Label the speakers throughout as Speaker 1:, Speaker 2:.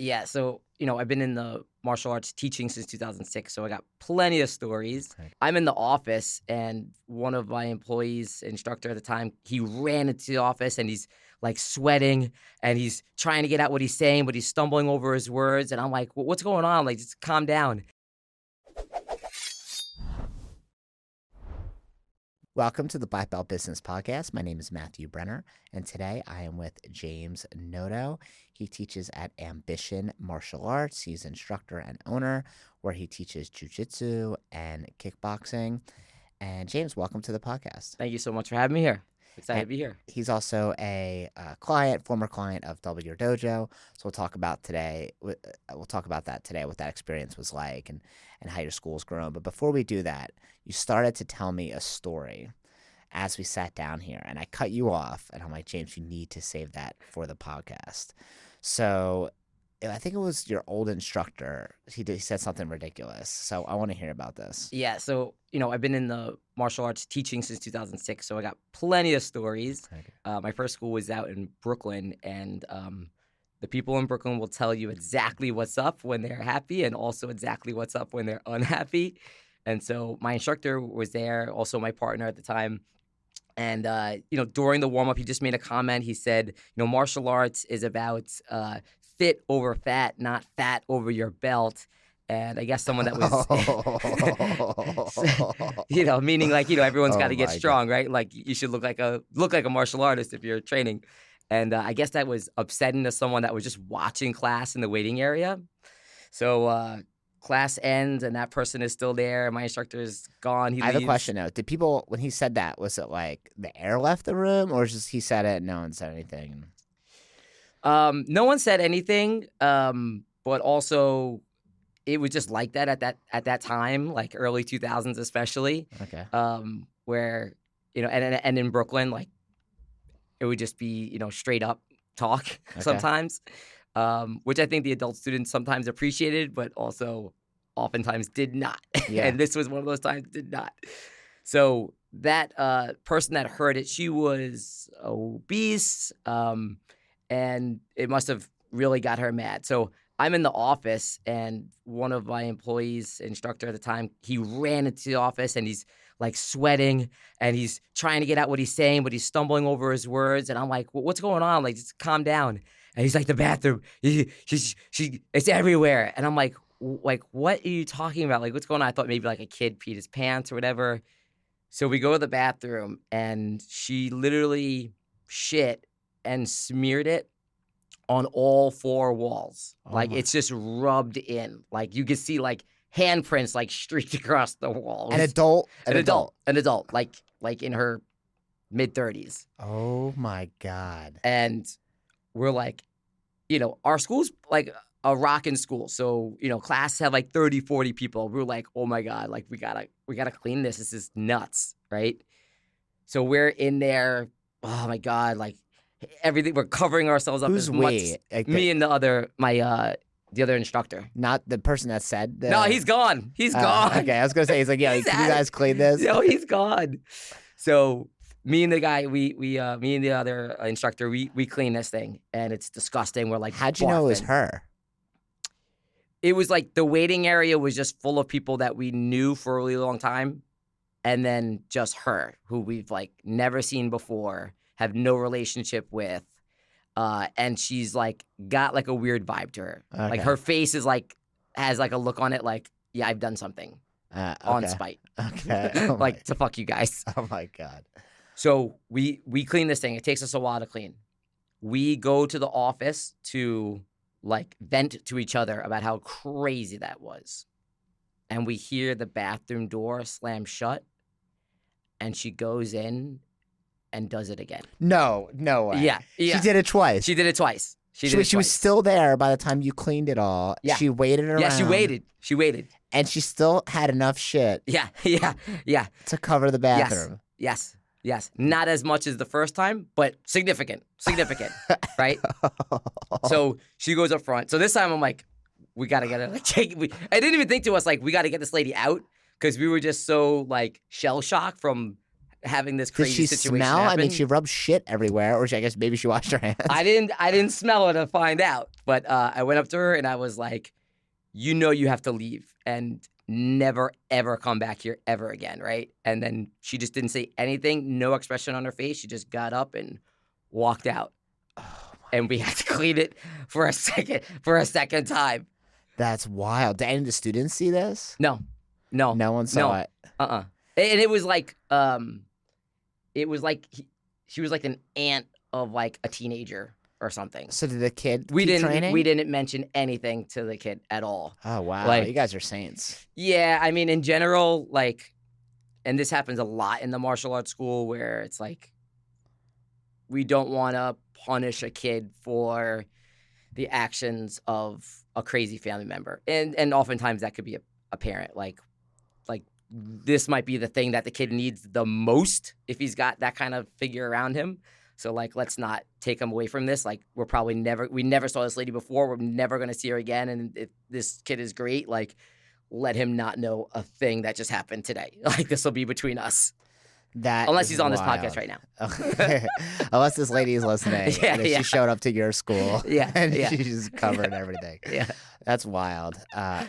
Speaker 1: Yeah, so, I've been in the martial arts teaching since 2006, so I got plenty of stories.
Speaker 2: Right.
Speaker 1: I'm in the office, and one of my employees, instructor at the time, he ran into the office, and he's, like, sweating, and he's trying to get out what he's saying, but he's stumbling over his words, and I'm like, What's going on? Like, just calm down."
Speaker 2: Welcome to the Black Belt Business Podcast. My name is Matthew Brenner, and today I am with James Noto. He teaches at Ambition Martial Arts. He's instructor and owner, where he teaches jiu-jitsu and kickboxing. And James, welcome to the podcast.
Speaker 1: Thank you so much for having me here. Excited to be here.
Speaker 2: He's also a former client of Double Your Dojo. So we'll talk about that today, what that experience was like and how your school's grown. But before we do that, you started to tell me a story as we sat down here, and I cut you off, and I'm like, James, you need to save that for the podcast. So I think it was your old instructor. He said something ridiculous. So I want to hear about this.
Speaker 1: Yeah, so, I've been in the martial arts teaching since 2006, so I got plenty of stories.
Speaker 2: Okay.
Speaker 1: My first school was out in Brooklyn, and the people in Brooklyn will tell you exactly what's up when they're happy and also exactly what's up when they're unhappy. And so my instructor was there, also my partner at the time. And, during the warm-up, he just made a comment. He said, martial arts is about fit over fat, not fat over your belt. And I guess someone that was, meaning like, everyone's got to get strong, right? Like you should look like a martial artist if you're training. And I guess that was upsetting to someone that was just watching class in the waiting area. So class ends and that person is still there. My instructor is gone. He leaves.
Speaker 2: I have a question though. Did people, when he said that, was it like the air left the room, or just he said it and no one said anything?
Speaker 1: No one said anything, but also it was just like that at that time, like early 2000s especially.
Speaker 2: Okay.
Speaker 1: Where and in Brooklyn, like it would just be straight up talk sometimes, which I think the adult students sometimes appreciated, but also oftentimes did not.
Speaker 2: Yeah.
Speaker 1: And this was one of those times did not. So that person that heard it, she was obese. And it must have really got her mad. So I'm in the office, and one of my employees, instructor at the time, he ran into the office, and he's like sweating, and he's trying to get out what he's saying, but he's stumbling over his words. And I'm like, what's going on? Like, just calm down. And he's like, the bathroom, it's everywhere. And I'm like, what are you talking about? Like, what's going on? I thought maybe like a kid peed his pants or whatever. So we go to the bathroom, and she literally shit and smeared it on all four walls. It's just rubbed in. Like you could see like handprints like streaked across the walls.
Speaker 2: An adult.
Speaker 1: Like in her mid-30s.
Speaker 2: Oh my God.
Speaker 1: And we're like, our school's like a rockin' school. So, class have like 30, 40 people. We're like, oh my God, like we gotta clean this. This is nuts, right? So we're in there, oh my God, like everything, we're covering ourselves up.
Speaker 2: Who's
Speaker 1: as
Speaker 2: we?
Speaker 1: much.
Speaker 2: Like
Speaker 1: me and the other instructor.
Speaker 2: Not the person that said that.
Speaker 1: No, he's gone. He's gone.
Speaker 2: Okay, I was gonna say, he's like, yeah, can you guys clean this?
Speaker 1: No, he's gone. So me and the guy, me and the other instructor, we clean this thing, and it's disgusting. We're like,
Speaker 2: how'd you know it was her?
Speaker 1: It was like the waiting area was just full of people that we knew for a really long time, and then just her, who we've like never seen before, have no relationship with, and she's like got like a weird vibe to her.
Speaker 2: Okay.
Speaker 1: Like her face is like has like a look on it, like I've done something on spite, like to fuck you guys.
Speaker 2: Oh my God.
Speaker 1: So we clean this thing. It takes us a while to clean. We go to the office to like vent to each other about how crazy that was, and we hear the bathroom door slam shut, and she goes in and does it again.
Speaker 2: No way.
Speaker 1: Yeah.
Speaker 2: She did it twice.
Speaker 1: She did it twice.
Speaker 2: She was still there by the time you cleaned it all.
Speaker 1: Yeah.
Speaker 2: She waited around.
Speaker 1: Yeah, she waited.
Speaker 2: And she still had enough shit.
Speaker 1: Yeah.
Speaker 2: To cover the bathroom.
Speaker 1: Yes. Not as much as the first time, but significant, right? So she goes up front. So this time I'm like, we got to get her. Like, I didn't even think to us, like, we got to get this lady out, because we were just so, like, shell-shocked from having this
Speaker 2: Did
Speaker 1: crazy
Speaker 2: she
Speaker 1: situation
Speaker 2: smell?
Speaker 1: happen.
Speaker 2: I mean, she rubbed shit everywhere, or I guess maybe she washed her hands.
Speaker 1: I didn't smell it to find out, but I went up to her and I was like, you have to leave and never ever come back here ever again, right? And then she just didn't say anything, no expression on her face. She just got up and walked out,
Speaker 2: Oh,
Speaker 1: and we had to clean it for a second time.
Speaker 2: that's wild. Did any of the students see this?
Speaker 1: No, no,
Speaker 2: No one saw it.
Speaker 1: And it was like she was like an aunt of like a teenager or something.
Speaker 2: So did the kid
Speaker 1: We
Speaker 2: keep
Speaker 1: didn't
Speaker 2: training?
Speaker 1: we didn't mention anything to the kid at all.
Speaker 2: Oh, wow.
Speaker 1: Like-
Speaker 2: you guys are saints.
Speaker 1: Yeah, I mean, in general, like, and this happens a lot in the martial arts school where it's like, we don't want to punish a kid for the actions of a crazy family member. And oftentimes that could be a parent. Like this might be the thing that the kid needs the most if he's got that kind of figure around him. So like, let's not take him away from this. Like we never saw this lady before. We're never going to see her again. And if this kid is great, like let him not know a thing that just happened today. Like this will be between us. Unless
Speaker 2: Is
Speaker 1: he's on this
Speaker 2: wild.
Speaker 1: podcast right now.
Speaker 2: Unless this lady is listening.
Speaker 1: Yeah,
Speaker 2: and if
Speaker 1: yeah.
Speaker 2: she showed up to your school.
Speaker 1: Yeah,
Speaker 2: And
Speaker 1: yeah.
Speaker 2: she's covered everything.
Speaker 1: Yeah.
Speaker 2: That's wild.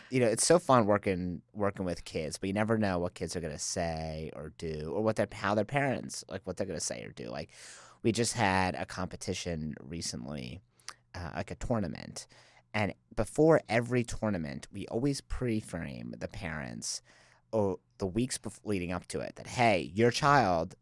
Speaker 2: It's so fun working with kids, but you never know what kids are gonna say or do, or how their parents, like what they're gonna say or do. Like we just had a competition recently, like a tournament, and before every tournament, we always pre-frame the parents or the weeks leading up to it that, hey, your child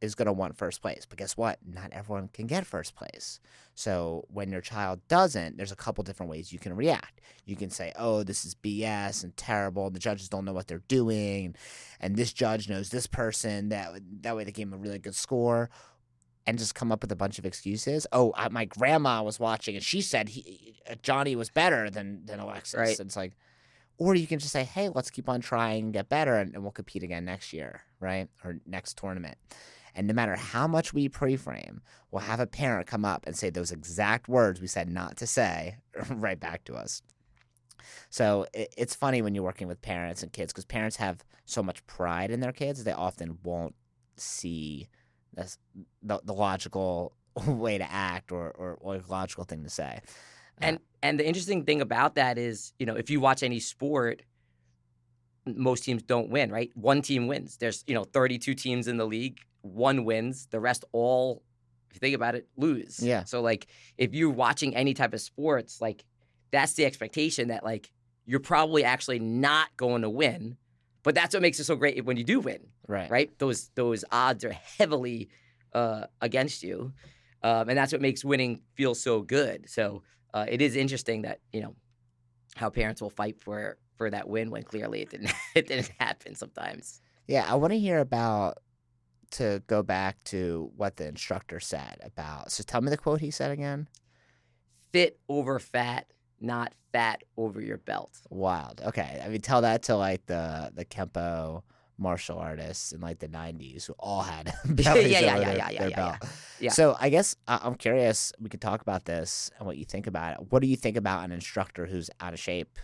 Speaker 2: is going to want first place. But guess what? Not everyone can get first place. So when your child doesn't, there's a couple different ways you can react. You can say, oh, this is BS and terrible. The judges don't know what they're doing. And this judge knows this person. That way they gave him a really good score. And just come up with a bunch of excuses. Oh, my grandma was watching and she said Johnny was better than Alexis.
Speaker 1: Right.
Speaker 2: It's like, or you can just say, hey, let's keep on trying and get better, and we'll compete again next year, right? Or next tournament. And no matter how much we pre-frame, we'll have a parent come up and say those exact words we said not to say right back to us. So it's funny when you're working with parents and kids because parents have so much pride in their kids, they often won't see the logical way to act or logical thing to say.
Speaker 1: And the interesting thing about that is, if you watch any sport, most teams don't win, right? One team wins. There's, 32 teams in the league. One wins. The rest all, if you think about it, lose.
Speaker 2: Yeah.
Speaker 1: So, like, if you're watching any type of sports, like, that's the expectation that, like, you're probably actually not going to win. But that's what makes it so great when you do win, right? Those odds are heavily against you. And that's what makes winning feel so good. So, it is interesting that, how parents will fight for that win when clearly it didn't happen sometimes.
Speaker 2: Yeah, I want to hear to go back to what the instructor said about. So tell me the quote he said again.
Speaker 1: Fit over fat, not fat over your belt.
Speaker 2: Wild. Okay. I mean, tell that to like the Kempo martial artists in like the 90s who all had bellies over their belt.
Speaker 1: Yeah.
Speaker 2: So I guess I'm curious, we could talk about this and what you think about it. What do you think about an instructor who's out of shape,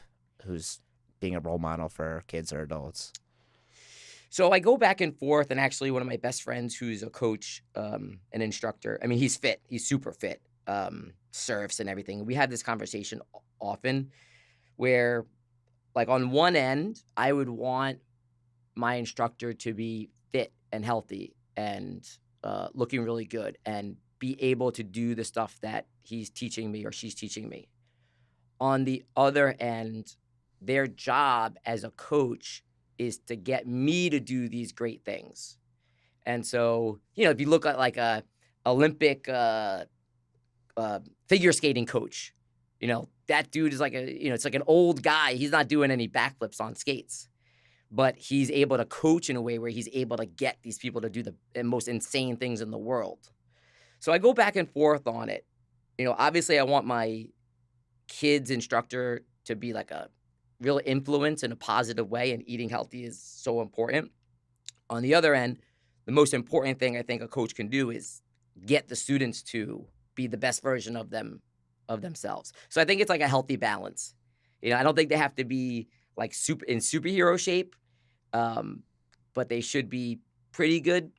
Speaker 2: who's being a role model for kids or adults?
Speaker 1: So I go back and forth, and actually one of my best friends who's a coach, an instructor, I mean, he's fit. He's super fit, surfs and everything. We had this conversation often where, like, on one end, I would want my instructor to be fit and healthy and looking really good and be able to do the stuff that he's teaching me or she's teaching me. On the other end, their job as a coach is to get me to do these great things. And so, if you look at like a Olympic figure skating coach, that dude is like it's like an old guy. He's not doing any backflips on skates. But he's able to coach in a way where he's able to get these people to do the most insane things in the world. So I go back and forth on it. Obviously I want my kids' instructor to be like a real influence in a positive way, and eating healthy is so important. On the other end, the most important thing I think a coach can do is get the students to be the best version of themselves. So I think it's like a healthy balance. I don't think they have to be like superhero shape. But they should be pretty good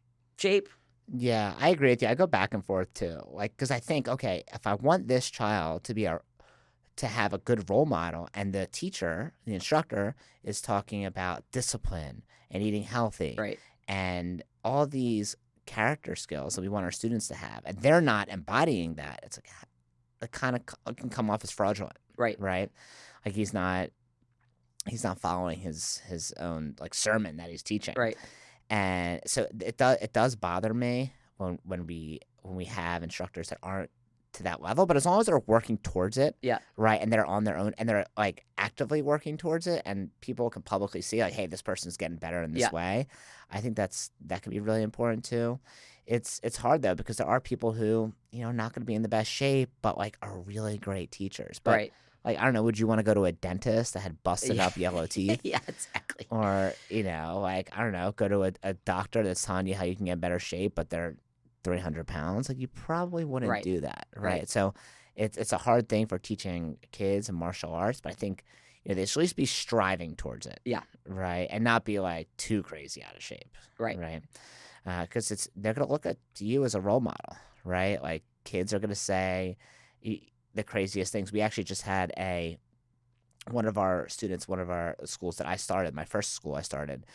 Speaker 1: shape.
Speaker 2: Yeah, I agree with you. I go back and forth too. Like, because I think, okay, if I want this child to have a good role model, and the teacher, the instructor, is talking about discipline and eating healthy
Speaker 1: Right.
Speaker 2: and all these character skills that we want our students to have, and they're not embodying that, it's like it kind of can come off as fraudulent,
Speaker 1: Right.
Speaker 2: right? Like he's not following his own like sermon that he's teaching.
Speaker 1: Right.
Speaker 2: And so it does bother me when we have instructors that aren't to that level, but as long as they're working towards it,
Speaker 1: Yeah.
Speaker 2: right, and they're on their own and they're like actively working towards it, and people can publicly see like, hey, this person's getting better in this way, I think that can be really important too. It's hard though, because there are people who, not going to be in the best shape, but like are really great teachers. But
Speaker 1: Right.
Speaker 2: like, I don't know, would you want to go to a dentist that had busted up yellow teeth?
Speaker 1: Yeah, exactly.
Speaker 2: Or, like, I don't know, go to a doctor that's telling you how you can get in better shape, but they're 300 pounds. Like, you probably wouldn't do that, right? So it's a hard thing for teaching kids and martial arts, but I think, they should at least be striving towards it.
Speaker 1: Yeah.
Speaker 2: Right? And not be, like, too crazy out of shape.
Speaker 1: Right.
Speaker 2: Right? Because they're going to look at you as a role model, right? Like, kids are going to say the craziest things. We actually just had one of our students, one of our schools that I started, my first school I started,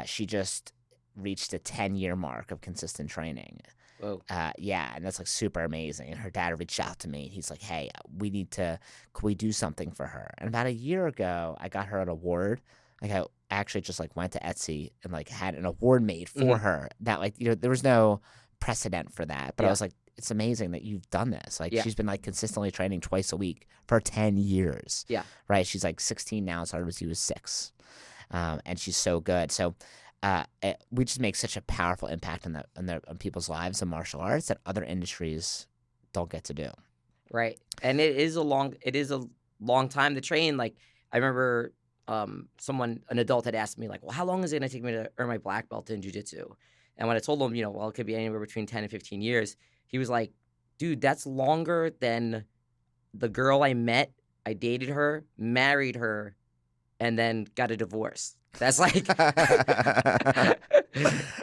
Speaker 2: she just reached a 10-year mark of consistent training.
Speaker 1: Whoa.
Speaker 2: Yeah, and that's like super amazing. And her dad reached out to me. He's like, hey, could we do something for her? And about a year ago, I got her an award. Like I actually just like went to Etsy and like had an award made for her that like, there was no precedent for that. But I was like, it's amazing that you've done this. Like she's been like consistently training twice a week for 10 years. Yeah. Right. She's like 16 now. Started when she was 6. And she's so good. So we just make such a powerful impact on people's lives in martial arts that other industries don't get to do.
Speaker 1: Right. And it is a long time to train. Like I remember an adult had asked me like, well, how long is it going to take me to earn my black belt in jiu-jitsu? And when I told him, well, it could be anywhere between 10 and 15 years, he was like, dude, that's longer than the girl I met. I dated her, married her, and then got a divorce. That's like,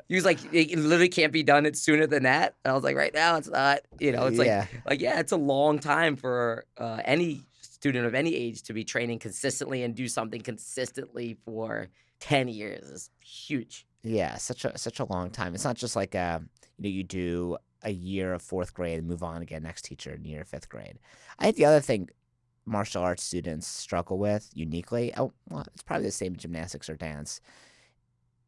Speaker 1: he was like, it literally can't be done sooner than that. And I was like, right now it's not, it's like, it's a long time for any student of any age to be training consistently and do something consistently for 10 years. Is huge.
Speaker 2: Yeah, such a long time. It's not just like you do a year of 4th grade and move on to get next teacher in year of 5th grade. I think the other thing martial arts students struggle with uniquely, it's probably the same in gymnastics or dance,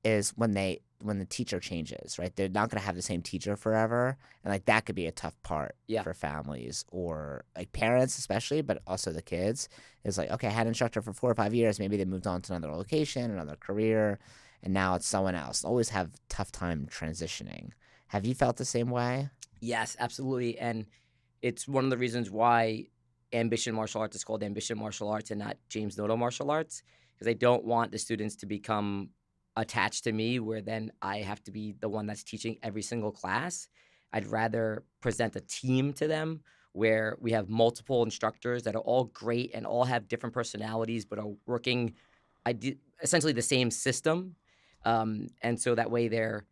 Speaker 2: is when the teacher changes, right? They're not going to have the same teacher forever, and like that could be a tough part for families or like parents especially, but also the kids. Is like, okay, I had an instructor for 4 or 5 years, maybe they moved on to another location, another career, and now it's someone else. Always have tough time transitioning. Have you felt the same way?
Speaker 1: Yes, absolutely. And it's one of the reasons why Ambition Martial Arts is called Ambition Martial Arts and not James Noto Martial Arts, because I don't want the students to become attached to me where then I have to be the one that's teaching every single class. I'd rather present a team to them where we have multiple instructors that are all great and all have different personalities but are working essentially the same system. And so that way they're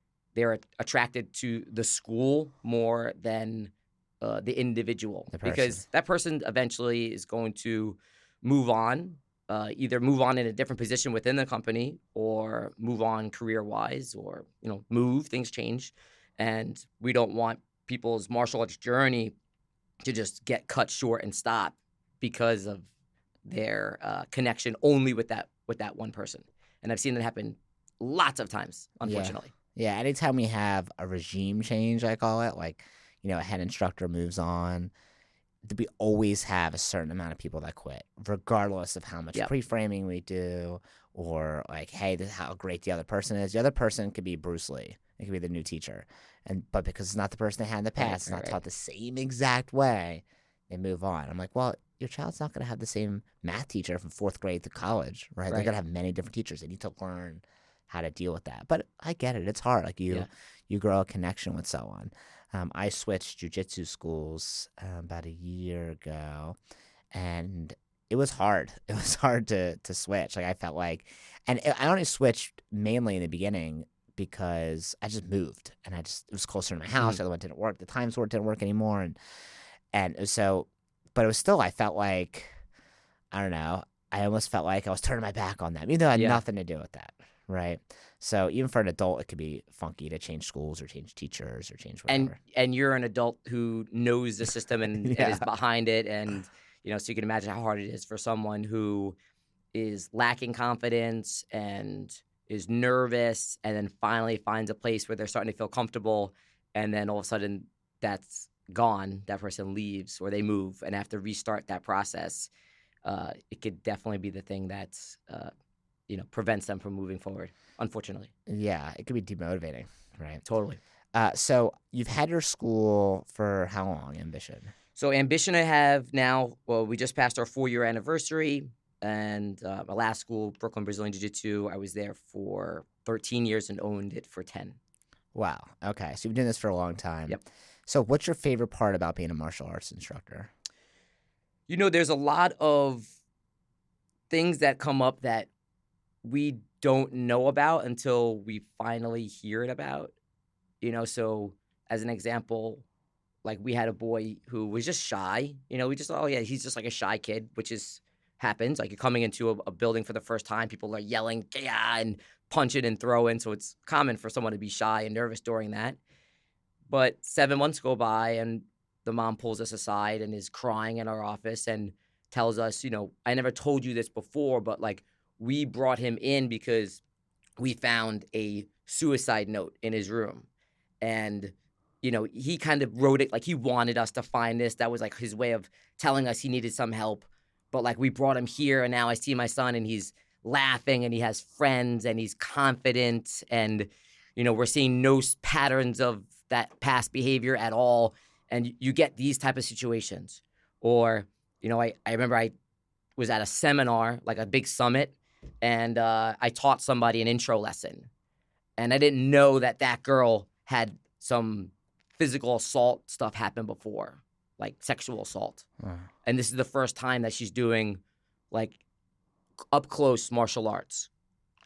Speaker 1: attracted to the school more than the individual, because that person eventually is going to move on, either move on in a different position within the company or move on career-wise or, things change. And we don't want people's martial arts journey to just get cut short and stop because of their connection only with that one person. And I've seen that happen lots of times, unfortunately.
Speaker 2: Yeah, anytime we have a regime change, I call it, like, a head instructor moves on, we always have a certain amount of people that quit, regardless of how much pre-framing we do or like, hey, this is how great the other person is. The other person could be Bruce Lee. It could be the new teacher. But because it's not the person they had in the past, it's not taught the same exact way, they move on. I'm like, well, your child's not going to have the same math teacher from 4th grade to college, right? They're going to have many different teachers. They need to learn how to deal with that. But I get it. It's hard. Like you grow a connection with someone. I switched jiu-jitsu schools about a year ago, and it was hard. It was hard to switch. Like I felt like, and I only switched mainly in the beginning because I just moved and it was closer to my house. The other one didn't work. The times where it didn't work anymore. And so, but it was still, I felt like, I don't know, I almost felt like I was turning my back on them, even though I had nothing to do with that. Right. So even for an adult, it could be funky to change schools or change teachers or change whatever.
Speaker 1: And you're an adult who knows the system and is behind it. And, so you can imagine how hard it is for someone who is lacking confidence and is nervous and then finally finds a place where they're starting to feel comfortable. And then all of a sudden that's gone. That person leaves or they move and have to restart that process. It could definitely be the thing that's, prevents them from moving forward, unfortunately.
Speaker 2: Yeah, it could be demotivating, right?
Speaker 1: Totally.
Speaker 2: So you've had your school for how long, Ambition?
Speaker 1: So Ambition I have now, well, we just passed our 4-year anniversary. And my last school, Brooklyn Brazilian Jiu-Jitsu, I was there for 13 years and owned it for 10.
Speaker 2: Wow. Okay. So you've been doing this for a long time.
Speaker 1: Yep.
Speaker 2: So what's your favorite part about being a martial arts instructor?
Speaker 1: There's a lot of things that come up that we don't know about until we finally hear it about. So as an example, like we had a boy who was just shy. We just, he's just like a shy kid, which happens. Like you're coming into a building for the first time, people are yelling, yeah, and punching and throwing. So it's common for someone to be shy and nervous during that. But 7 months go by and the mom pulls us aside and is crying in our office and tells us, I never told you this before, but like we brought him in because we found a suicide note in his room. And, he kind of wrote it like he wanted us to find this. That was like his way of telling us he needed some help. But like we brought him here and now I see my son and he's laughing and he has friends and he's confident and, we're seeing no patterns of that past behavior at all. And you get these type of situations. Or, I remember I was at a seminar, like a big summit, and I taught somebody an intro lesson. And I didn't know that girl had some physical assault stuff happen before, like sexual assault. And this is the first time that she's doing like up close martial arts.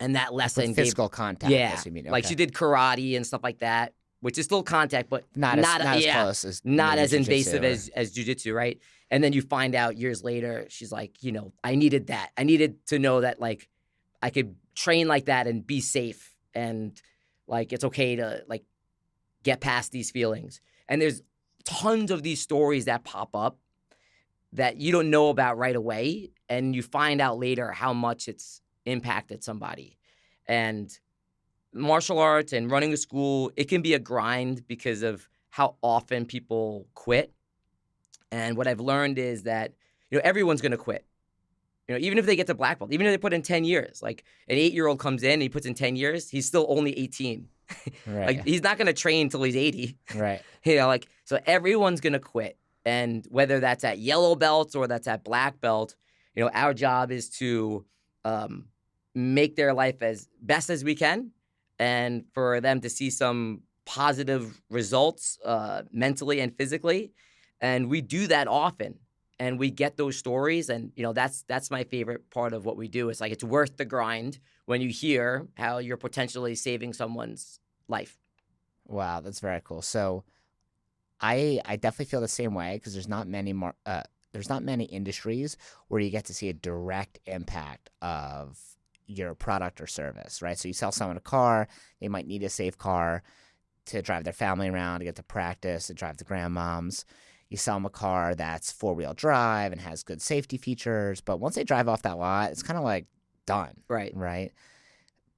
Speaker 1: And that lesson
Speaker 2: With physical contact.
Speaker 1: Yeah.
Speaker 2: You mean. Okay.
Speaker 1: Like she did karate and stuff like that, which is still contact, but
Speaker 2: not as close as
Speaker 1: not as invasive
Speaker 2: jiu-jitsu
Speaker 1: as jiu-jitsu, right? And then you find out years later, she's like, I needed that. I needed to know that like I could train like that and be safe and like it's okay to like get past these feelings. And there's tons of these stories that pop up that you don't know about right away, and you find out later how much it's impacted somebody. And martial arts and running a school, it can be a grind because of how often people quit. And what I've learned is that, everyone's going to quit. Even if they get to black belt, even if they put in 10 years, like an 8-year-old comes in and he puts in 10 years, he's still only 18.
Speaker 2: Right.
Speaker 1: Like he's not going to train until he's 80.
Speaker 2: Right.
Speaker 1: So everyone's going to quit. And whether that's at yellow belt or that's at black belt, our job is to make their life as best as we can and for them to see some positive results mentally and physically. And we do that often. And we get those stories, and that's my favorite part of what we do. It's like it's worth the grind when you hear how you're potentially saving someone's life.
Speaker 2: Wow, that's very cool. So, I definitely feel the same way because there's not many industries where you get to see a direct impact of your product or service, right? So you sell someone a car, they might need a safe car to drive their family around, to get to practice, to drive the grandmoms. You sell them a car that's 4-wheel drive and has good safety features, but once they drive off that lot, it's kind of like done. Right.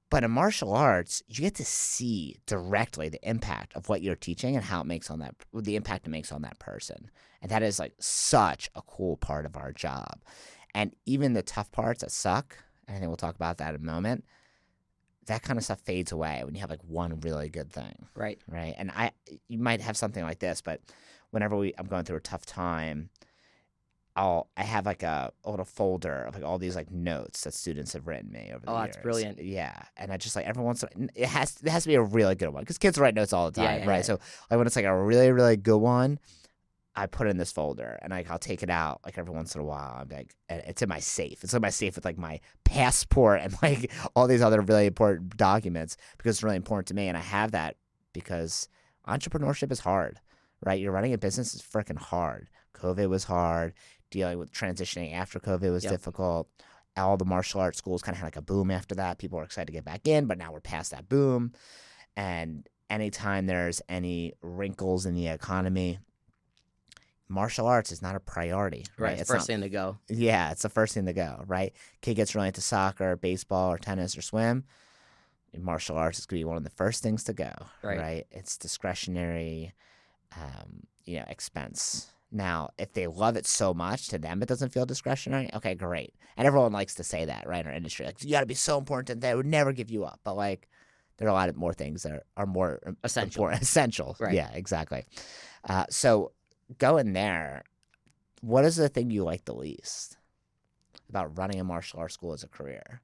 Speaker 2: But in martial arts, you get to see directly the impact of what you're teaching and how it makes on the impact it makes on that person. And that is like such a cool part of our job. And even the tough parts that suck, and I think we'll talk about that in a moment, that kind of stuff fades away when you have like one really good thing.
Speaker 1: Right.
Speaker 2: And you might have something like this, but whenever I'm going through a tough time, I have like a little folder of like all these like notes that students have written me over the years. Oh, that's
Speaker 1: brilliant.
Speaker 2: Yeah. And I just like every once in a while, it has to be a really good one because kids write notes all the time, right? Yeah. So like when it's like a really, really good one, I put it in this folder, and I'll take it out like every once in a while. I'm like, and it's in my safe. It's in my safe with like my passport and like all these other really important documents because it's really important to me. And I have that because entrepreneurship is hard, right? You're running a business is freaking hard. COVID was hard. Dealing with transitioning after COVID was difficult. All the martial arts schools kind of had like a boom after that. People were excited to get back in, but now we're past that boom. And anytime there's any wrinkles in the economy, martial arts is not a priority, right?
Speaker 1: It's first thing to go.
Speaker 2: Yeah, it's the first thing to go, right? Kid gets really into soccer, baseball, or tennis, or swim. Martial arts is going to be one of the first things to go, right? It's discretionary, expense. Now, if they love it so much, to them it doesn't feel discretionary. Okay, great. And everyone likes to say that, right? In our industry, like you got to be so important that they would never give you up. But like, there are a lot of more things that are more essential.
Speaker 1: Right.
Speaker 2: Yeah, exactly. So going there, what is the thing you like the least about running a martial arts school as a career?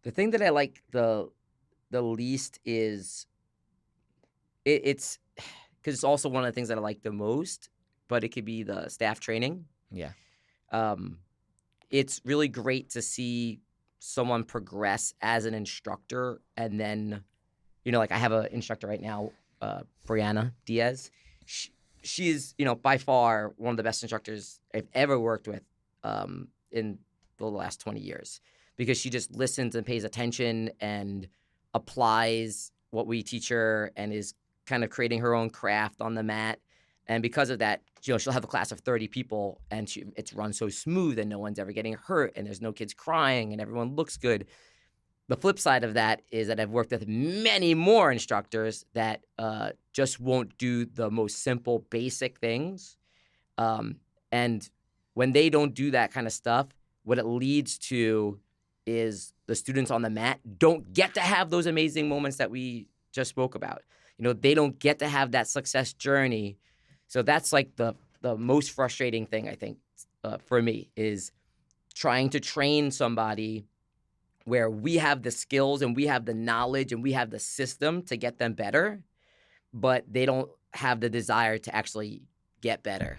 Speaker 1: The thing that I like the least is it's because it's also one of the things that I like the most, but it could be the staff training.
Speaker 2: Yeah.
Speaker 1: It's really great to see someone progress as an instructor, and then, like I have an instructor right now, Brianna Diaz. She is, by far one of the best instructors I've ever worked with in the last 20 years because she just listens and pays attention and applies what we teach her and is kind of creating her own craft on the mat. And because of that, she'll have a class of 30 people and it's run so smooth and no one's ever getting hurt and there's no kids crying and everyone looks good. The flip side of that is that I've worked with many more instructors that just won't do the most simple, basic things. And when they don't do that kind of stuff, what it leads to is the students on the mat don't get to have those amazing moments that we just spoke about. They don't get to have that success journey. So that's like the most frustrating thing, I think, for me, is trying to train somebody where we have the skills and we have the knowledge and we have the system to get them better, but they don't have the desire to actually get better.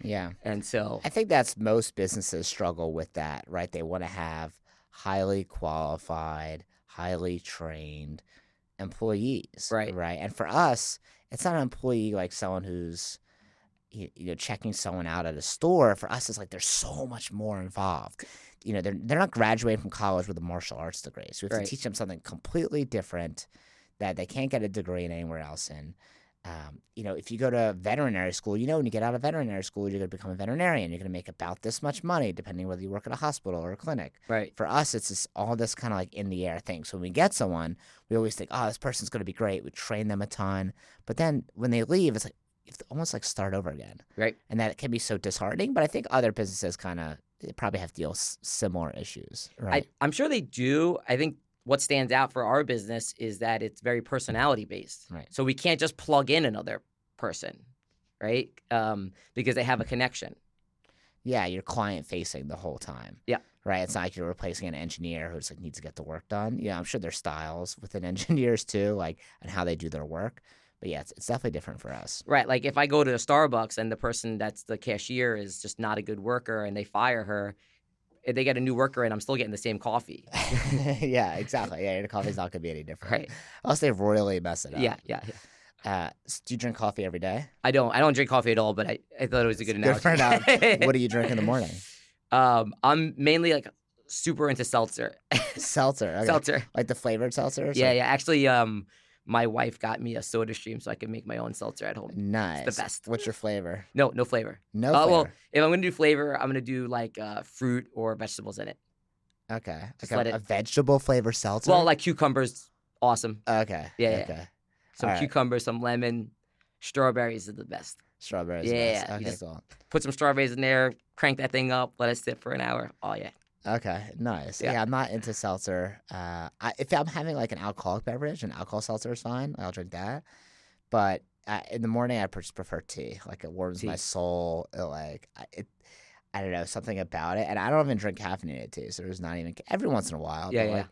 Speaker 2: Yeah.
Speaker 1: And so
Speaker 2: I think that's most businesses struggle with that, right? They want to have highly qualified, highly trained employees, right? And for us, it's not an employee like someone who's checking someone out at a store. For us, it's like there's so much more involved. They're not graduating from college with a martial arts degree, so we have to teach them something completely different that they can't get a degree in anywhere else in. If you go to veterinary school, when you get out of veterinary school, you're going to become a veterinarian. You're going to make about this much money, depending whether you work at a hospital or a clinic.
Speaker 1: Right.
Speaker 2: For us, it's just all this kind of like in the air thing. So when we get someone, we always think, oh, this person's going to be great. We train them a ton. But then when they leave, it's like you have to almost like start over again.
Speaker 1: Right.
Speaker 2: And that can be so disheartening. But I think other businesses they probably have to deal with similar issues. Right.
Speaker 1: I'm sure they do. I think what stands out for our business is that it's very personality based.
Speaker 2: Right.
Speaker 1: So we can't just plug in another person, right? Because they have a connection.
Speaker 2: Yeah, you're client facing the whole time.
Speaker 1: Yeah.
Speaker 2: Right. It's not like you're replacing an engineer who just needs to get the work done. Yeah, I'm sure there's styles within engineers too, and how they do their work. But yeah, it's definitely different for us.
Speaker 1: Right. Like if I go to a Starbucks and the person that's the cashier is just not a good worker and they fire her, if they get a new worker and I'm still getting the same coffee.
Speaker 2: Yeah, exactly. Yeah, your coffee's not going to be any different.
Speaker 1: Right.
Speaker 2: Unless they royally mess it up.
Speaker 1: Yeah.
Speaker 2: Do you drink coffee every day?
Speaker 1: I don't drink coffee at all, but I thought it was a good analogy.
Speaker 2: What do you drink in the morning?
Speaker 1: I'm mainly like super into seltzer.
Speaker 2: Seltzer. Okay.
Speaker 1: Seltzer.
Speaker 2: Like the flavored seltzer?
Speaker 1: Yeah. Actually, my wife got me a soda stream so I could make my own seltzer at home.
Speaker 2: Nice.
Speaker 1: It's the best.
Speaker 2: What's your flavor?
Speaker 1: No flavor.
Speaker 2: No flavor?
Speaker 1: Well, if I'm going to do flavor, I'm going to do like fruit or vegetables in it.
Speaker 2: Okay.
Speaker 1: Just
Speaker 2: a vegetable flavor seltzer?
Speaker 1: Well, like cucumbers, awesome.
Speaker 2: Okay.
Speaker 1: Yeah.
Speaker 2: Okay.
Speaker 1: Some cucumbers, some lemon, strawberries are the best.
Speaker 2: Strawberries.
Speaker 1: Yeah.
Speaker 2: Okay, cool.
Speaker 1: Put some strawberries in there, crank that thing up, let it sit for an hour. Oh, yeah.
Speaker 2: Okay, nice. Yeah, I'm not into seltzer. If I'm having like an alcoholic beverage, an alcohol seltzer is fine. I'll drink that. But in the morning, I just prefer tea. Like it warms my soul. I don't know, something about it. And I don't even drink caffeinated tea, so there's not even every once in a while.
Speaker 1: Yeah.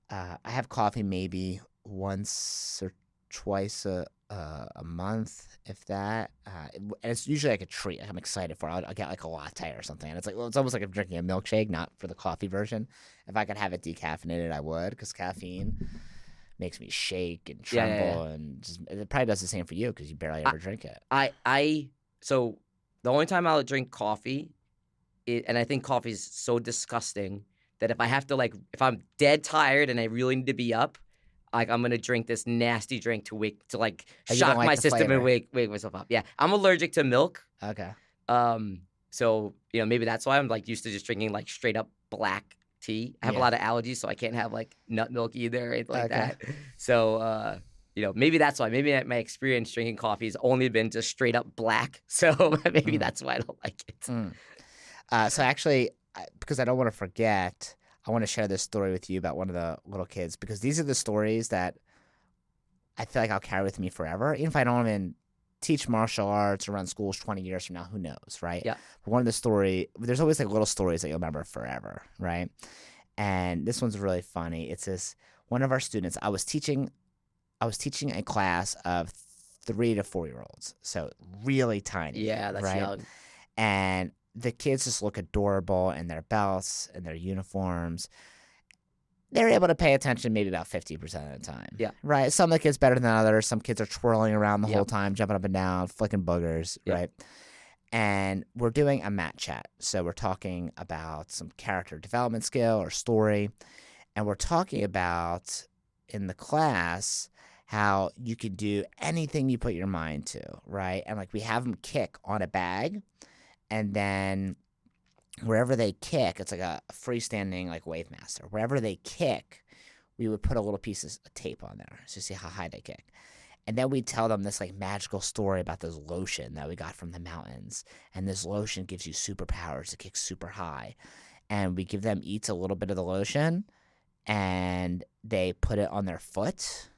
Speaker 2: I have coffee maybe once or twice a month, if that. And it's usually like a treat. Like, I'm excited for it. I'll get like a latte or something. And it's like, well, it's almost like I'm drinking a milkshake, not for the coffee version. If I could have it decaffeinated, I would, because caffeine makes me shake and
Speaker 1: Yeah, yeah,
Speaker 2: tremble, and it probably does the same for you because you barely ever drink it.
Speaker 1: So the only time I'll drink coffee, and I think coffee is so disgusting that if I have to if I'm dead tired and I really need to be up, I'm gonna drink this nasty drink to
Speaker 2: Oh, you don't
Speaker 1: shock
Speaker 2: like
Speaker 1: my
Speaker 2: the
Speaker 1: system
Speaker 2: flavor.
Speaker 1: and wake myself up. Yeah, I'm allergic to milk.
Speaker 2: Okay.
Speaker 1: So maybe that's why I'm used to just drinking straight up black tea. I have a
Speaker 2: Yeah.
Speaker 1: lot of allergies, so I can't have nut milk either or anything like
Speaker 2: Okay.
Speaker 1: that. So maybe that's why. Maybe my experience drinking coffee has only been just straight up black. So maybe that's why I don't like it.
Speaker 2: So actually, because I don't want to forget, I want to share this story with you about one of the little kids, because these are the stories that I feel like I'll carry with me forever. Even if I don't even teach martial arts or run schools 20 years from now, who knows, right?
Speaker 1: Yeah.
Speaker 2: But there's always little stories that you'll remember forever, right? And this one's really funny. It's one of our students. I was teaching a class of 3 to 4 year olds, so really tiny.
Speaker 1: Yeah, that's
Speaker 2: right?
Speaker 1: young.
Speaker 2: And the kids just look adorable in their belts and their uniforms. They're able to pay attention maybe about 50% of the time.
Speaker 1: Yeah.
Speaker 2: Right? Some of the kids better than others. Some kids are twirling around the whole
Speaker 1: Yep.
Speaker 2: time, jumping up and down, flicking boogers,
Speaker 1: Yep.
Speaker 2: right? And we're doing a mat chat. So we're talking about some character development skill or story. And we're talking about, in the class, how you can do anything you put your mind to, right? And we have them kick on a bag, and then wherever they kick, it's like a freestanding wave master. Wherever they kick, we would put a little piece of tape on there to see how high they kick. And then we tell them this magical story about this lotion that we got from the mountains. And this lotion gives you superpowers to kick super high. And we give them each a little bit of the lotion, and they put it on their foot.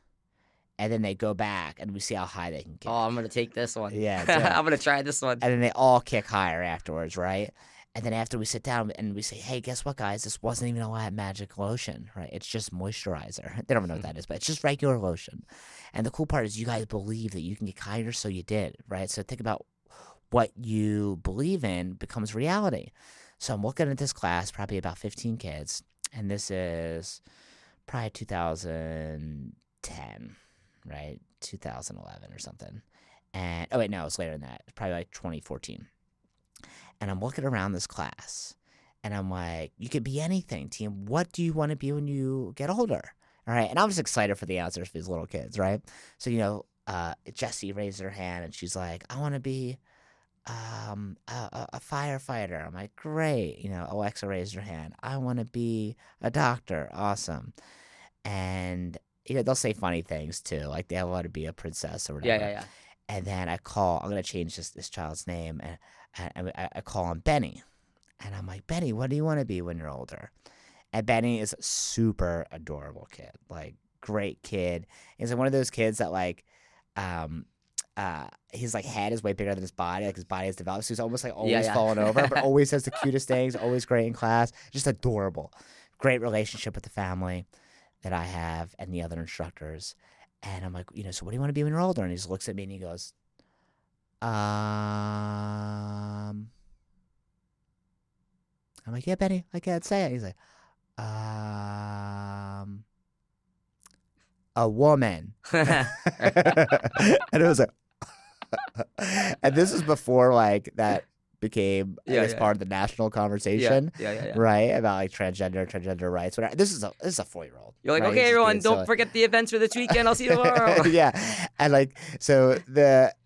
Speaker 2: And then they go back, and we see how high they can kick.
Speaker 1: Oh, I'm gonna take this one.
Speaker 2: Yeah, do it.
Speaker 1: I'm gonna try this one.
Speaker 2: And then they all kick higher afterwards, right? And then after we sit down and we say, hey, guess what, guys? This wasn't even a magic lotion, right? It's just moisturizer. They don't even know what that is, but it's just regular lotion. And the cool part is you guys believe that you can get higher, so you did, right? So think about what you believe in becomes reality. So I'm looking at this class, probably about 15 kids, and this is probably 2010, right? 2011 or something. And oh wait, no, it's later than that. It's probably 2014. And I'm looking around this class, and I'm like, you could be anything, team. What do you want to be when you get older? All right. And I was excited for the answers for these little kids, right? So, Jessie raised her hand, and she's like, I want to be a firefighter. I'm like, great. Alexa raised her hand. I want to be a doctor. Awesome. And, they'll say funny things too. Like they want to be a princess or whatever.
Speaker 1: Yeah.
Speaker 2: And then I'm going to change this child's name, and I call him Benny. And I'm like, Benny, what do you want to be when you're older? And Benny is a super adorable kid, great kid. He's one of those kids that his head is way bigger than his body. His body is developed, so he's almost always falling over, but always has the cutest things, always great in class, just adorable. Great relationship with the family that I have and the other instructors. And I'm like, so what do you want to be when you're older? And he just looks at me and he goes, I'm like, yeah, Benny, I can't say it. He's like, a woman. And it was like, and this is before that became part of the national conversation, right? About transgender rights, whatever. This is a 4-year-old.
Speaker 1: You're like,
Speaker 2: right?
Speaker 1: okay, everyone, don't forget the events for this weekend. I'll see you tomorrow.
Speaker 2: Yeah, and so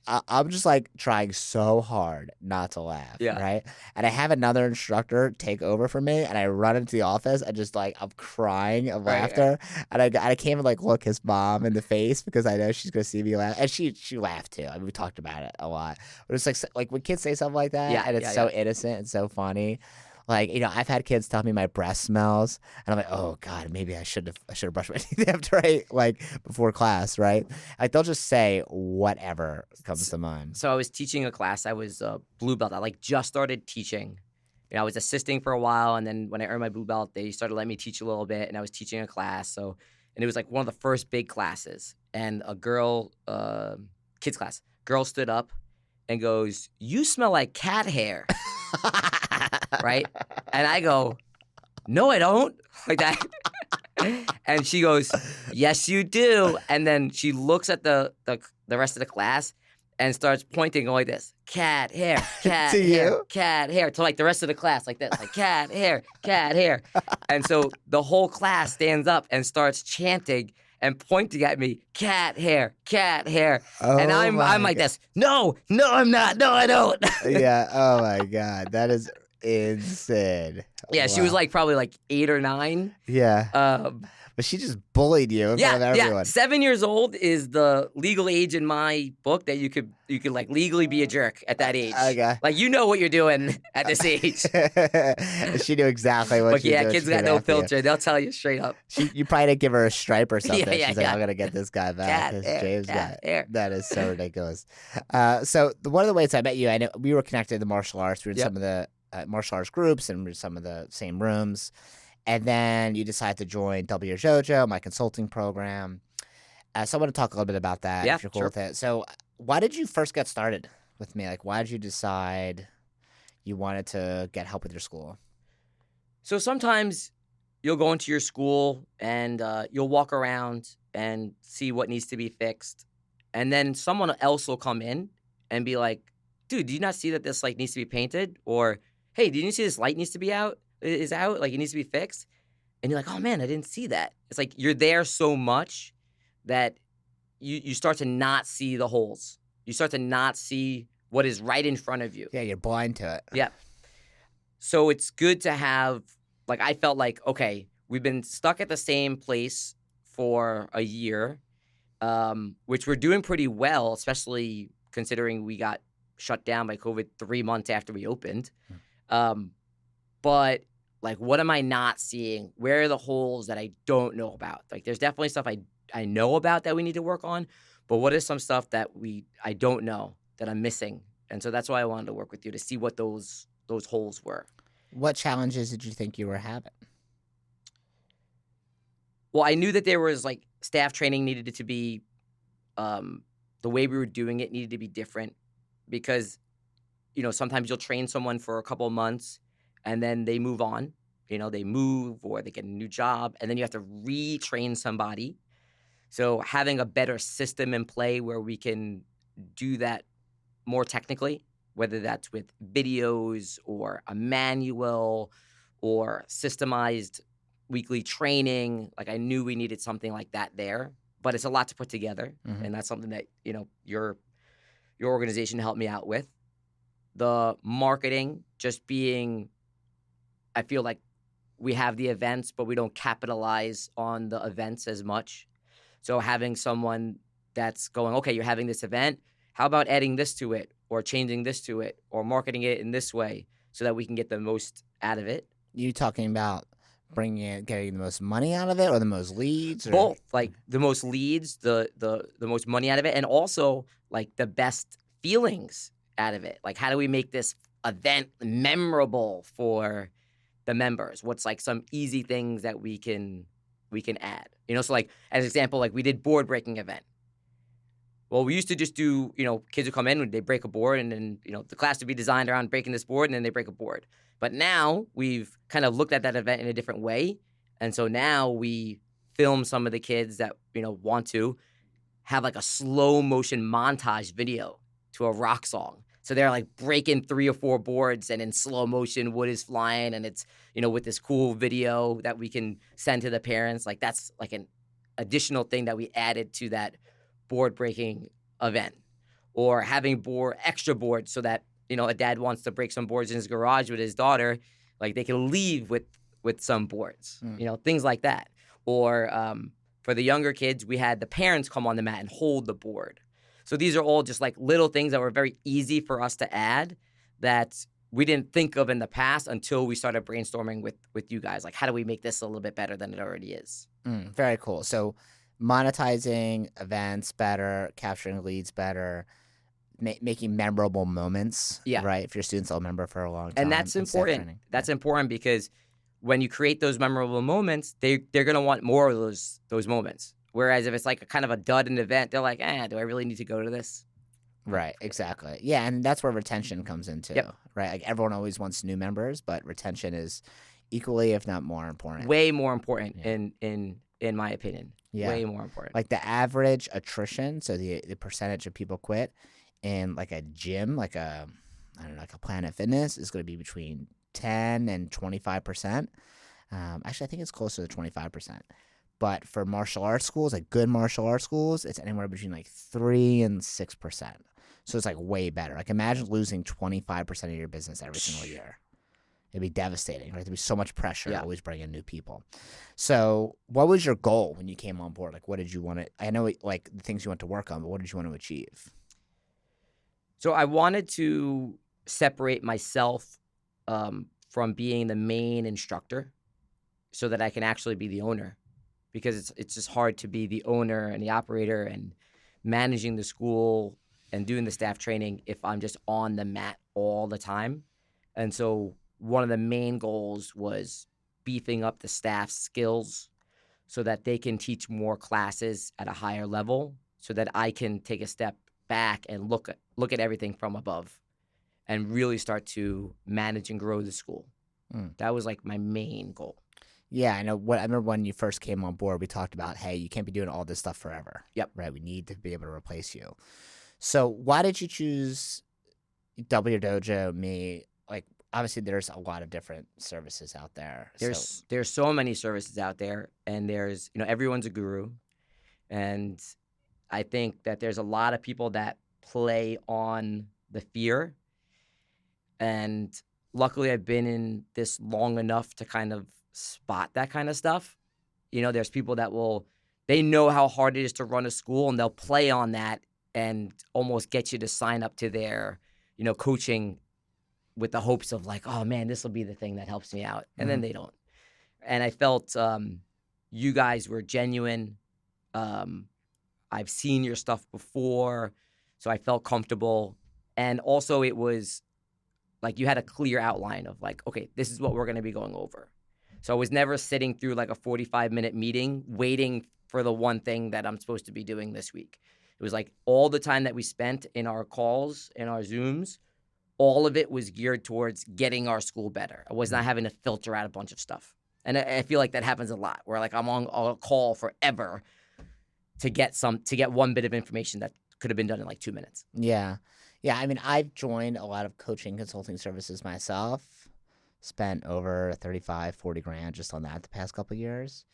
Speaker 2: I'm just trying so hard not to laugh, right? And I have another instructor take over for me, and I run into the office and just I'm crying of laughter, and I can't even look his mom in the face because I know she's gonna see me laugh, and she laughed too. I mean, we talked about it a lot, but it's like when kids say something like that, and it's so innocent and so funny. I've had kids tell me my breath smells, and I'm like, oh God, maybe I should have brushed my teeth after before class, right? They'll just say whatever comes to mind.
Speaker 1: So I was teaching a class. I was a blue belt. I just started teaching. I was assisting for a while, and then when I earned my blue belt, they started letting me teach a little bit, and I was teaching a class. So and it was like one of the first big classes. And a girl, kids class, girl stood up and goes, "You smell like cat hair," right? And I go, "No, I don't," like that. And she goes, "Yes, you do." And then she looks at the rest of the class and starts pointing like this, "Cat hair, cat
Speaker 2: To
Speaker 1: hair,
Speaker 2: you?
Speaker 1: cat hair," to like the rest of the class, like this, like cat hair, cat hair. And so the whole class stands up and starts chanting and pointing at me, "Cat hair, cat hair." And
Speaker 2: Oh
Speaker 1: I'm
Speaker 2: my
Speaker 1: like
Speaker 2: God.
Speaker 1: this, "No, I'm not. No, I don't."
Speaker 2: Yeah. Oh my God. That is insane.
Speaker 1: Yeah, she was
Speaker 2: Wow.
Speaker 1: like probably like 8 or 9.
Speaker 2: Yeah. But she just bullied you in front of everyone.
Speaker 1: 7 years old is the legal age in my book that you could like legally be a jerk at that age.
Speaker 2: Okay.
Speaker 1: Like you know what you're doing at this age.
Speaker 2: She knew exactly what
Speaker 1: But
Speaker 2: she was
Speaker 1: yeah,
Speaker 2: doing.
Speaker 1: kids
Speaker 2: She
Speaker 1: got
Speaker 2: came
Speaker 1: no
Speaker 2: after you.
Speaker 1: filter. They'll tell you straight up.
Speaker 2: You probably didn't give her a stripe or something.
Speaker 1: Yeah,
Speaker 2: She's like,
Speaker 1: yeah.
Speaker 2: I'm gonna get this guy back.
Speaker 1: Cat
Speaker 2: This
Speaker 1: hair,
Speaker 2: James guy.
Speaker 1: cat hair.
Speaker 2: That is so ridiculous. So one of the ways I met you, I know we were connected in the martial arts. We were in
Speaker 1: Yep.
Speaker 2: some of the martial arts groups and we were in some of the same rooms. And then you decided to join W. Your Dojo, my consulting program. So I want to talk a little bit about that,
Speaker 1: Yeah,
Speaker 2: if you're cool
Speaker 1: sure.
Speaker 2: with it. So why did you first get started with me? Like, why did you decide you wanted to get help with your school?
Speaker 1: So sometimes you'll go into your school and you'll walk around and see what needs to be fixed. And then someone else will come in and be like, "Dude, do you not see that this like needs to be painted?" Or, "Hey, did you see this light needs to be out? Is out? Like it needs to be fixed." And you're like, "Oh man, I didn't see that." It's like you're there so much that you start to not see the holes. You start to not see what is right in front of you.
Speaker 2: Yeah, you're blind to it.
Speaker 1: Yeah. So it's good to have, like, I felt like, okay, we've been stuck at the same place for a year, which we're doing pretty well, especially considering we got shut down by COVID 3 months after we opened. But like, what am I not seeing? Where are the holes that I don't know about? Like, there's definitely stuff I know about that we need to work on, but what is some stuff that I don't know that I'm missing? And so that's why I wanted to work with you to see what those holes were.
Speaker 2: What challenges did you think you were having?
Speaker 1: Well, I knew that there was like staff training needed to be, the way we were doing it needed to be different because, sometimes you'll train someone for a couple of months and then they move on. They move or they get a new job and then you have to retrain somebody. So having a better system in play where we can do that more technically, whether that's with videos or a manual or systemized weekly training. Like I knew we needed something like that there, but it's a lot to put together.
Speaker 2: Mhm.
Speaker 1: And that's something that, your organization helped me out with. The marketing just being, I feel like we have the events, but we don't capitalize on the events as much. So having someone that's going, okay, you're having this event, how about adding this to it or changing this to it or marketing it in this way so that we can get the most out of it?
Speaker 2: You talking about getting the most money out of it or the most leads? Or?
Speaker 1: Both, like the most leads, the most money out of it, and also like the best feelings out of it. Like how do we make this event memorable for the members? What's like some easy things that we can add? So like as an example, like we did board breaking event. Well, we used to just do, kids would come in and they break a board and then, the class would be designed around breaking this board and then they break a board. But now we've kind of looked at that event in a different way. And so now we film some of the kids that, want to have like a slow motion montage video to a rock song. So they're like breaking 3 or 4 boards and in slow motion, wood is flying and it's, with this cool video that we can send to the parents. Like that's like an additional thing that we added to that board breaking event. Or having extra boards so that, a dad wants to break some boards in his garage with his daughter, like they can leave with some boards, things like that. Or for the younger kids, we had the parents come on the mat and hold the board. So these are all just like little things that were very easy for us to add that we didn't think of in the past until we started brainstorming with you guys. Like, how do we make this a little bit better than it already is?
Speaker 2: Very cool. So monetizing events better, capturing leads better, making memorable moments,
Speaker 1: Yeah.
Speaker 2: right? If your students will remember for a long time.
Speaker 1: And that's important. That's important because when you create those memorable moments, they're going to want more of those moments. Whereas if it's like a kind of a dud in an event, they're like, do I really need to go to this?
Speaker 2: Right, exactly. Yeah, and that's where retention comes into,
Speaker 1: Yep.
Speaker 2: right? Like everyone always wants new members, but retention is equally, if not more important.
Speaker 1: Way more important
Speaker 2: Yeah.
Speaker 1: in my opinion.
Speaker 2: Yeah.
Speaker 1: Way more important.
Speaker 2: Like the average attrition, so the percentage of people quit in like a gym, like a like a Planet Fitness, is going to be between 10 and 25%. Actually, I think it's closer to 25%. But for martial arts schools, like good martial arts schools, it's anywhere between like 3 and 6%. So it's like way better. Like imagine losing 25% of your business every single year. It'd be devastating, right? There'd be so much pressure always bringing in new people. So what was your goal when you came on board? Like what did you want to, I know like the things you want to work on, but what did you want to achieve?
Speaker 1: So I wanted to separate myself from being the main instructor so that I can actually be the owner, because it's just hard to be the owner and the operator and managing the school and doing the staff training if I'm just on the mat all the time. And so one of the main goals was beefing up the staff's skills so that they can teach more classes at a higher level, so that I can take a step back and look at everything from above and really start to manage and grow the school. That was like my main goal.
Speaker 2: Yeah, I know. I remember when you first came on board, we talked about, hey, you can't be doing all this stuff forever.
Speaker 1: Yep.
Speaker 2: Right? We need to be able to replace you. So why did you choose Double Your Dojo, me? Like, obviously, there's a lot of different services out there.
Speaker 1: There's so many services out there, and there's, everyone's a guru. And I think that there's a lot of people that play on the fear. And luckily, I've been in this long enough to kind of spot that kind of stuff. There's people that they know how hard it is to run a school, and they'll play on that and almost get you to sign up to their, coaching with the hopes of like, oh man, this will be the thing that helps me out. And then they don't. And I felt you guys were genuine. I've seen your stuff before, so I felt comfortable. And also it was like you had a clear outline of like, okay, this is what we're going to be going over. So I was never sitting through like a 45-minute meeting waiting for the one thing that I'm supposed to be doing this week. It was like all the time that we spent in our calls, in our Zooms, all of it was geared towards getting our school better. I was not having to filter out a bunch of stuff. And I feel like that happens a lot, where like I'm on a call forever to get one bit of information that could have been done in like 2 minutes.
Speaker 2: Yeah. Yeah. I mean, I've joined a lot of coaching consulting services myself. Spent over 35, 40 grand just on that the past couple of years.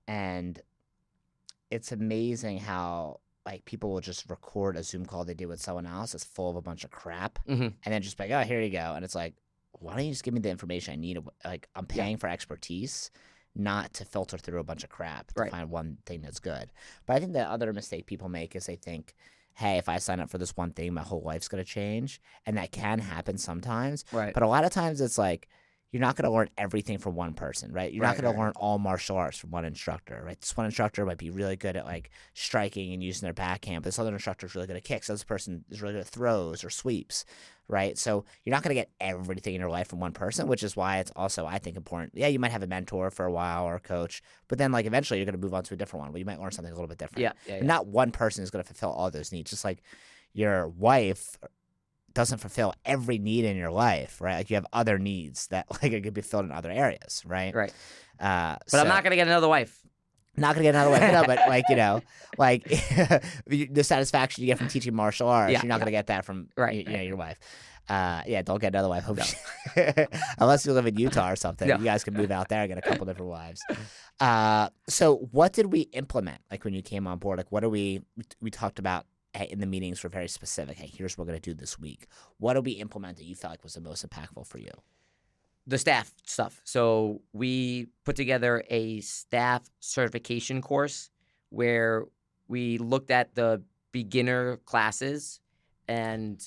Speaker 2: And it's amazing how like people will just record a Zoom call they did with someone else that's full of a bunch of crap and then just be like, oh, here you go. And it's like, why don't you just give me the information I need? Like I'm paying for expertise, not to filter through a bunch of crap to find one thing that's good. But I think the other mistake people make is they think, hey, if I sign up for this one thing, my whole life's going to change. And that can happen sometimes.
Speaker 1: Right.
Speaker 2: But a lot of times it's like, you're not going to learn everything from one person, right? You're not going to learn all martial arts from one instructor, right? This one instructor might be really good at like striking and using their backhand, but this other instructor is really good at kicks. This person is really good at throws or sweeps, right? So you're not going to get everything in your life from one person, which is why it's also, I think, important. Yeah, you might have a mentor for a while or a coach, but then like eventually you're going to move on to a different one where you might learn something a little bit different.
Speaker 1: Yeah.
Speaker 2: And not one person is going to fulfill all those needs. Just like your wife doesn't fulfill every need in your life, right? Like you have other needs that like it could be filled in other areas, right?
Speaker 1: Right. But
Speaker 2: so,
Speaker 1: I'm not going to get another wife.
Speaker 2: Not gonna get another wife, no, but like like the satisfaction you get from teaching martial arts, you're not gonna get that from your wife. Don't get another wife. Unless you live in Utah or something, you guys can move out there and get a couple different wives. So what did we implement? Like when you came on board, like what do we talked about in the meetings were very specific. Hey, here's what we're going to do this week. What did we implement that you felt like was the most impactful for you?
Speaker 1: The staff stuff. So we put together a staff certification course where we looked at the beginner classes and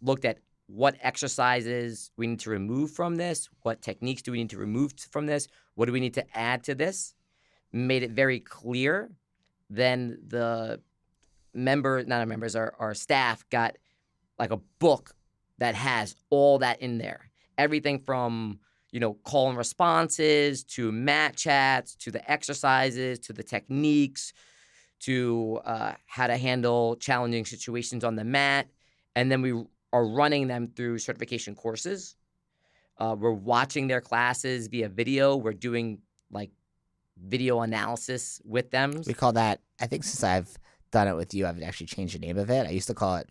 Speaker 1: looked at what exercises we need to remove from this, what techniques do we need to remove from this, what do we need to add to this, made it very clear. Then the our staff got like a book that has all that in there. Everything from, call and responses, to mat chats, to the exercises, to the techniques, to how to handle challenging situations on the mat. And then we are running them through certification courses. We're watching their classes via video. We're doing like video analysis with them.
Speaker 2: We call that, I think since I've done it with you, I've actually changed the name of it. I used to call it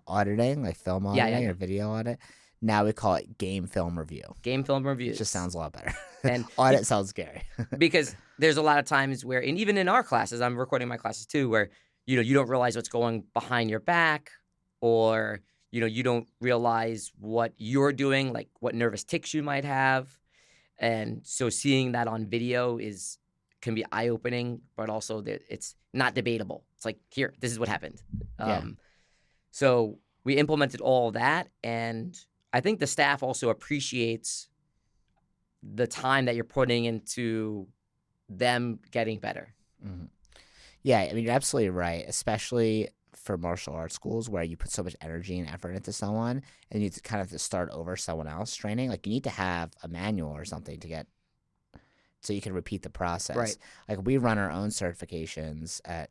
Speaker 2: auditing, like film auditing or video audit. Now we call it game film review.
Speaker 1: Game film reviews.
Speaker 2: It just sounds a lot better.
Speaker 1: And
Speaker 2: audit sounds scary.
Speaker 1: Because there's a lot of times where, and even in our classes, I'm recording my classes too, where, you don't realize what's going behind your back, or, you don't realize what you're doing, like what nervous tics you might have. And so seeing that on video can be eye-opening, but also it's not debatable. It's like, here, this is what happened. So we implemented all of that, and I think the staff also appreciates the time that you're putting into them getting better.
Speaker 2: Mm-hmm. Yeah, I mean, you're absolutely right, especially for martial arts schools where you put so much energy and effort into someone and you kind of to start over someone else training. Like, you need to have a manual or something so you can repeat the process.
Speaker 1: Right.
Speaker 2: Like, we run our own certifications at,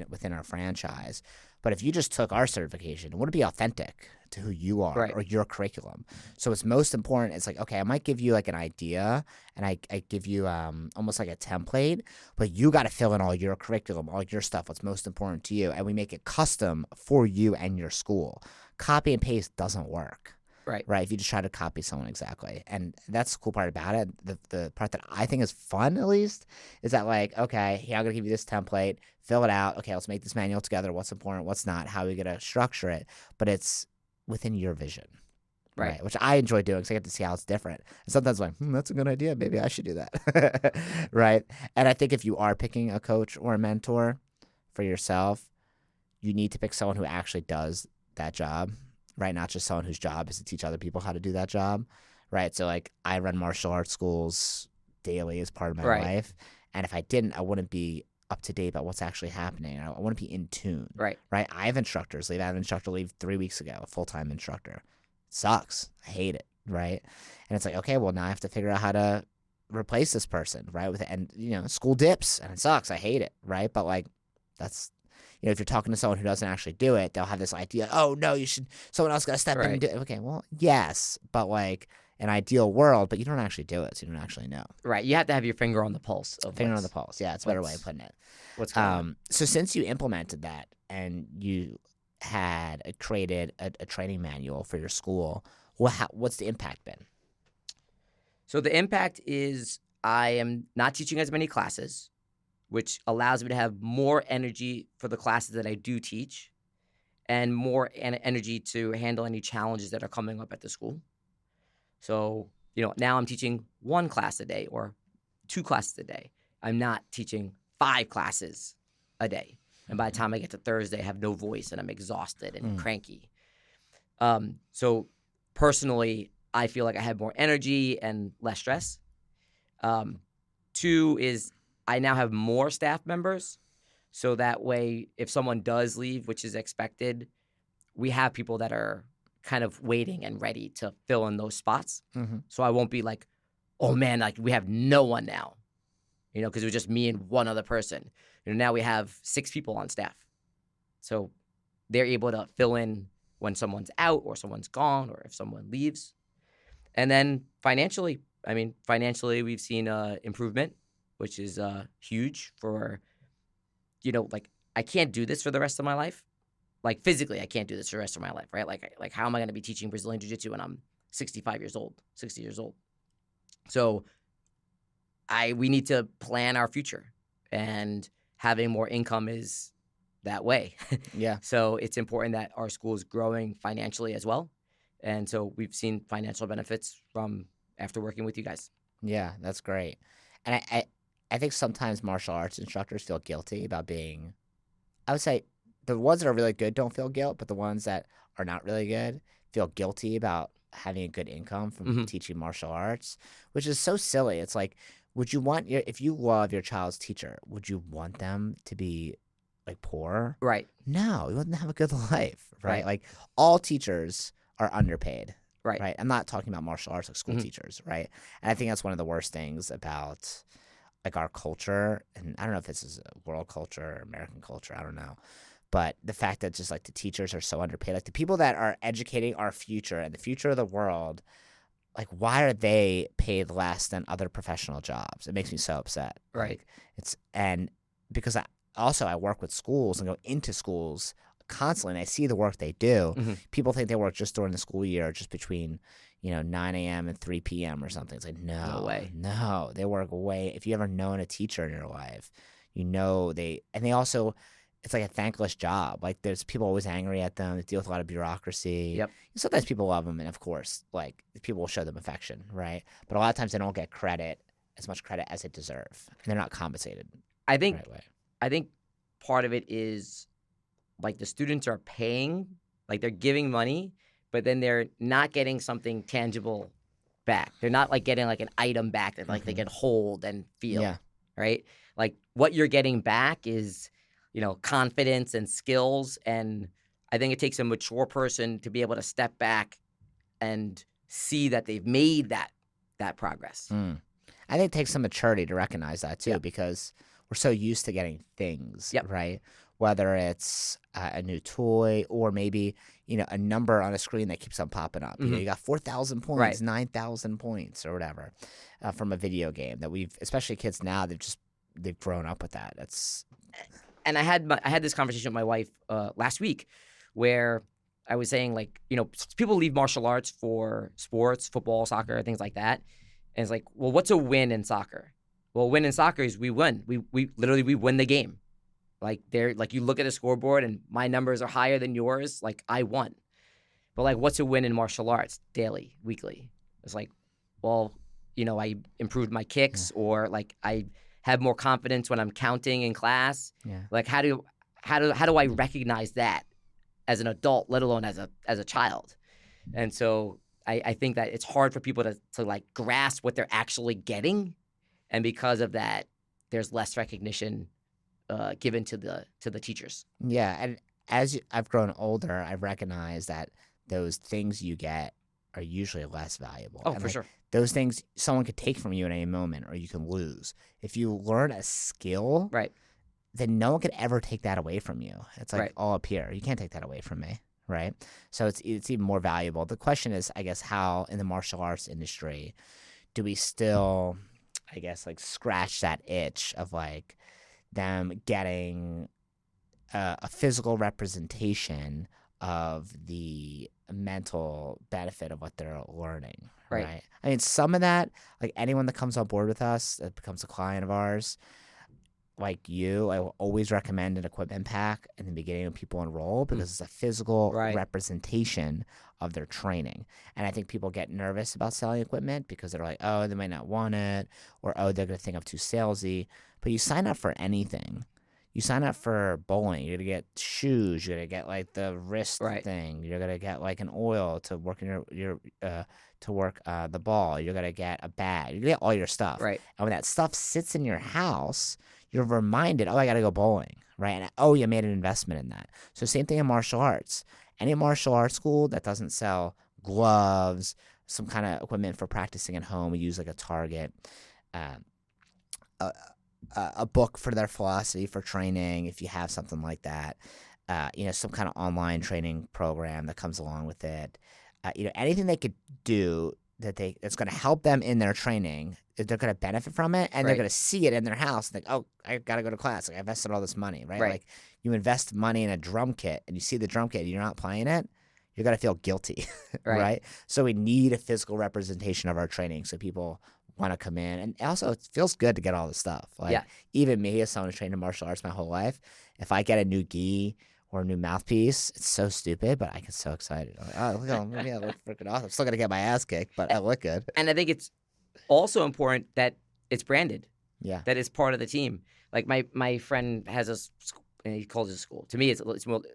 Speaker 2: within our franchise. But if you just took our certification, it wouldn't be authentic to who you are or your curriculum. So it's most important. It's like, okay, I might give you like an idea and I give you almost like a template, but you got to fill in all your curriculum, all your stuff, what's most important to you. And we make it custom for you and your school. Copy and paste doesn't work. Right. If you just try to copy someone exactly. And that's the cool part about it. The part that I think is fun, at least, is that, like, okay, here, I'm going to give you this template, fill it out. Okay, let's make this manual together. What's important, what's not, how are we going to structure it? But it's within your vision. Right. Which I enjoy doing because I get to see how it's different. And sometimes I'm like, that's a good idea. Maybe I should do that. Right. And I think if you are picking a coach or a mentor for yourself, you need to pick someone who actually does that job. Right, not just someone whose job is to teach other people how to do that job, right? So, like, I run martial arts schools daily as part of my life, and if I didn't, I wouldn't be up to date about what's actually happening. I wouldn't be in tune, right? I have instructors leave. I had an instructor leave 3 weeks ago, a full-time instructor. It sucks. I hate it, right? And it's like, okay, well, now I have to figure out how to replace this person, right? And school dips, and it sucks. I hate it, right? But, like, that's... if you're talking to someone who doesn't actually do it, they'll have this idea, oh, no, someone else got to step in and do it. Okay, well, yes, but like an ideal world, but you don't actually do it, so you don't actually know.
Speaker 1: Right, you have to have your finger on the pulse.
Speaker 2: Finger on the pulse, yeah, it's a better way of putting it.
Speaker 1: What's going on?
Speaker 2: So since you implemented that and you had created a training manual for your school, what's the impact been?
Speaker 1: So the impact is I am not teaching as many classes, which allows me to have more energy for the classes that I do teach and more energy to handle any challenges that are coming up at the school. So, now I'm teaching 1 class a day or 2 classes a day. I'm not teaching 5 classes a day. And by the time I get to Thursday, I have no voice and I'm exhausted and cranky. So personally, I feel like I have more energy and less stress. 2 is I now have more staff members, so that way if someone does leave, which is expected, we have people that are kind of waiting and ready to fill in those spots. Mm-hmm. So I won't be like, oh man, like we have no one now, because it was just me and one other person. Now we have 6 people on staff. So they're able to fill in when someone's out or someone's gone or if someone leaves. And then financially we've seen improvement, which is huge for, like, I can't do this for the rest of my life. Like, physically, I can't do this for the rest of my life, right? Like how am I going to be teaching Brazilian Jiu-Jitsu when I'm 60 years old? So we need to plan our future, and having more income is that way.
Speaker 2: Yeah.
Speaker 1: So it's important that our school is growing financially as well. And so we've seen financial benefits from after working with you guys.
Speaker 2: Yeah, that's great. And I think sometimes martial arts instructors feel guilty about being, I would say the ones that are really good don't feel guilt, but the ones that are not really good feel guilty about having a good income from teaching martial arts, which is so silly. It's like, if you love your child's teacher, would you want them to be like poor?
Speaker 1: Right.
Speaker 2: No, you want them to have a good life, right? Like, all teachers are underpaid.
Speaker 1: Right.
Speaker 2: I'm not talking about martial arts like school teachers, right? And I think that's one of the worst things about like our culture. And I don't know if this is a world culture or American culture. I don't know. But the fact that just like the teachers are so underpaid, like the people that are educating our future and the future of the world, like why are they paid less than other professional jobs? It makes me so upset.
Speaker 1: Right.
Speaker 2: Like, and because I work with schools and go into schools constantly and I see the work they do. People think they work just during the school year, just between 9 a.m. and 3 p.m. or something. It's like, no
Speaker 1: way.
Speaker 2: No, they work way. If you ever known a teacher in your life, they also, it's like a thankless job. Like there's people always angry at them. They deal with a lot of bureaucracy.
Speaker 1: Yep.
Speaker 2: Sometimes people love them, and of course, like people will show them affection, right? But a lot of times they don't get as much credit as they deserve, and they're not compensated.
Speaker 1: I think.
Speaker 2: The right way.
Speaker 1: I think part of it is like the students are paying, like they're giving money, but then they're not getting something tangible back. They're not like getting like an item back that like they can hold and feel.
Speaker 2: Yeah.
Speaker 1: Right. Like what you're getting back is, confidence and skills. And I think it takes a mature person to be able to step back and see that they've made that progress.
Speaker 2: I think it takes some maturity to recognize that too, because we're so used to getting things, right? Whether it's a new toy or maybe, a number on a screen that keeps on popping up. You got 4,000 points,
Speaker 1: Right.
Speaker 2: 9,000 points or whatever from a video game that especially kids now, they've grown up with that.
Speaker 1: And I had this conversation with my wife last week where I was saying like, people leave martial arts for sports, football, soccer, things like that. And it's like, well, what's a win in soccer? Well, win in soccer is we win. We literally win the game. Like you look at the scoreboard and my numbers are higher than yours. Like I won. But like, what's a win in martial arts? Daily, weekly. It's like, well, I improved my kicks or like I have more confidence when I'm counting in class.
Speaker 2: Yeah.
Speaker 1: Like how do I recognize that as an adult, let alone as a child? And so I think that it's hard for people to like grasp what they're actually getting. And because of that, there's less recognition given to the teachers.
Speaker 2: Yeah, and as I've grown older, I've recognized that those things you get are usually less valuable.
Speaker 1: Oh,
Speaker 2: and
Speaker 1: for sure.
Speaker 2: Those things someone could take from you at any moment, or you can lose. If you learn a skill,
Speaker 1: Right.
Speaker 2: then no one could ever take that away from you. It's like
Speaker 1: Right.
Speaker 2: all up here. You can't take that away from me, right? So it's even more valuable. The question is, I guess, how in the martial arts industry do we still, I guess, like scratch that itch of like them getting a physical representation of the mental benefit of what they're learning, right? I mean, some of that, like anyone that comes on board with us that becomes a client of ours, like you, I will always recommend an equipment pack in the beginning when people enroll because it's a physical representation of their training. And I think people get nervous about selling equipment because they're like, oh, they might not want it, or oh, they're going to think I'm too salesy. But you sign up for anything. You sign up for bowling, you're going to get shoes, you're going to get like the wrist thing, you're going to get like an oil to work in the ball, you're going to get a bag, you're going to get all your stuff.
Speaker 1: Right.
Speaker 2: And when that stuff sits in your house, you're reminded, oh, I got to go bowling, right? And oh, you made an investment in that. So same thing in martial arts. Any martial arts school that doesn't sell gloves, some kind of equipment for practicing at home, we use like a Target, a book for their philosophy for training, if you have something like that, some kind of online training program that comes along with it, anything they could do that's going to help them in their training, they're going to benefit from it, and they're going to see it in their house and think, oh, I got to go to class. Like, I invested all this money, right? Like you invest money in a drum kit and you see the drum kit and you're not playing it, you're going to feel guilty, right? So we need a physical representation of our training so people want to come in. And also, it feels good to get all this stuff. Like, even me, as someone who's trained in martial arts my whole life, if I get a new gi or a new mouthpiece, it's so stupid, but I get so excited. I'm like, oh, look at maybe I look freaking awesome. I'm still going to get my ass kicked, but I look good.
Speaker 1: And I think it's also important that it's branded.
Speaker 2: Yeah.
Speaker 1: That it's part of the team. Like my friend has he calls it a school. To me, it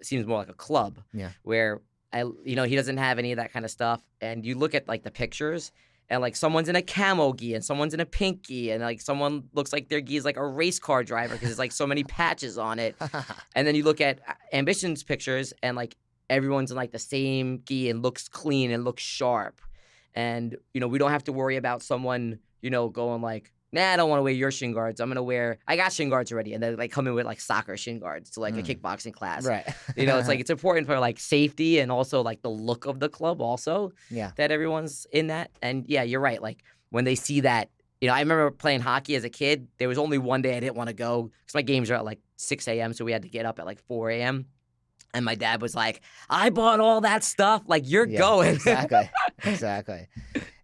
Speaker 1: seems more like a club.
Speaker 2: Yeah.
Speaker 1: Where he doesn't have any of that kind of stuff. And you look at like the pictures, and like someone's in a camo gi and someone's in a pink gi, and like someone looks like their gi is like a race car driver because there's like so many patches on it. And then you look at Ambition's pictures, and like everyone's in like the same gi and looks clean and looks sharp. And, we don't have to worry about someone, going like, nah, I don't want to wear your shin guards. I got shin guards already. And they like come in with like soccer shin guards to like a kickboxing class.
Speaker 2: Right.
Speaker 1: It's like, it's important for like safety and also like the look of the club also.
Speaker 2: Yeah.
Speaker 1: That everyone's in that. And yeah, you're right. Like when they see that, I remember playing hockey as a kid. There was only one day I didn't want to go because my games are at like 6 a.m. So we had to get up at like 4 a.m. And my dad was like, I bought all that stuff. Like, you're going.
Speaker 2: Exactly.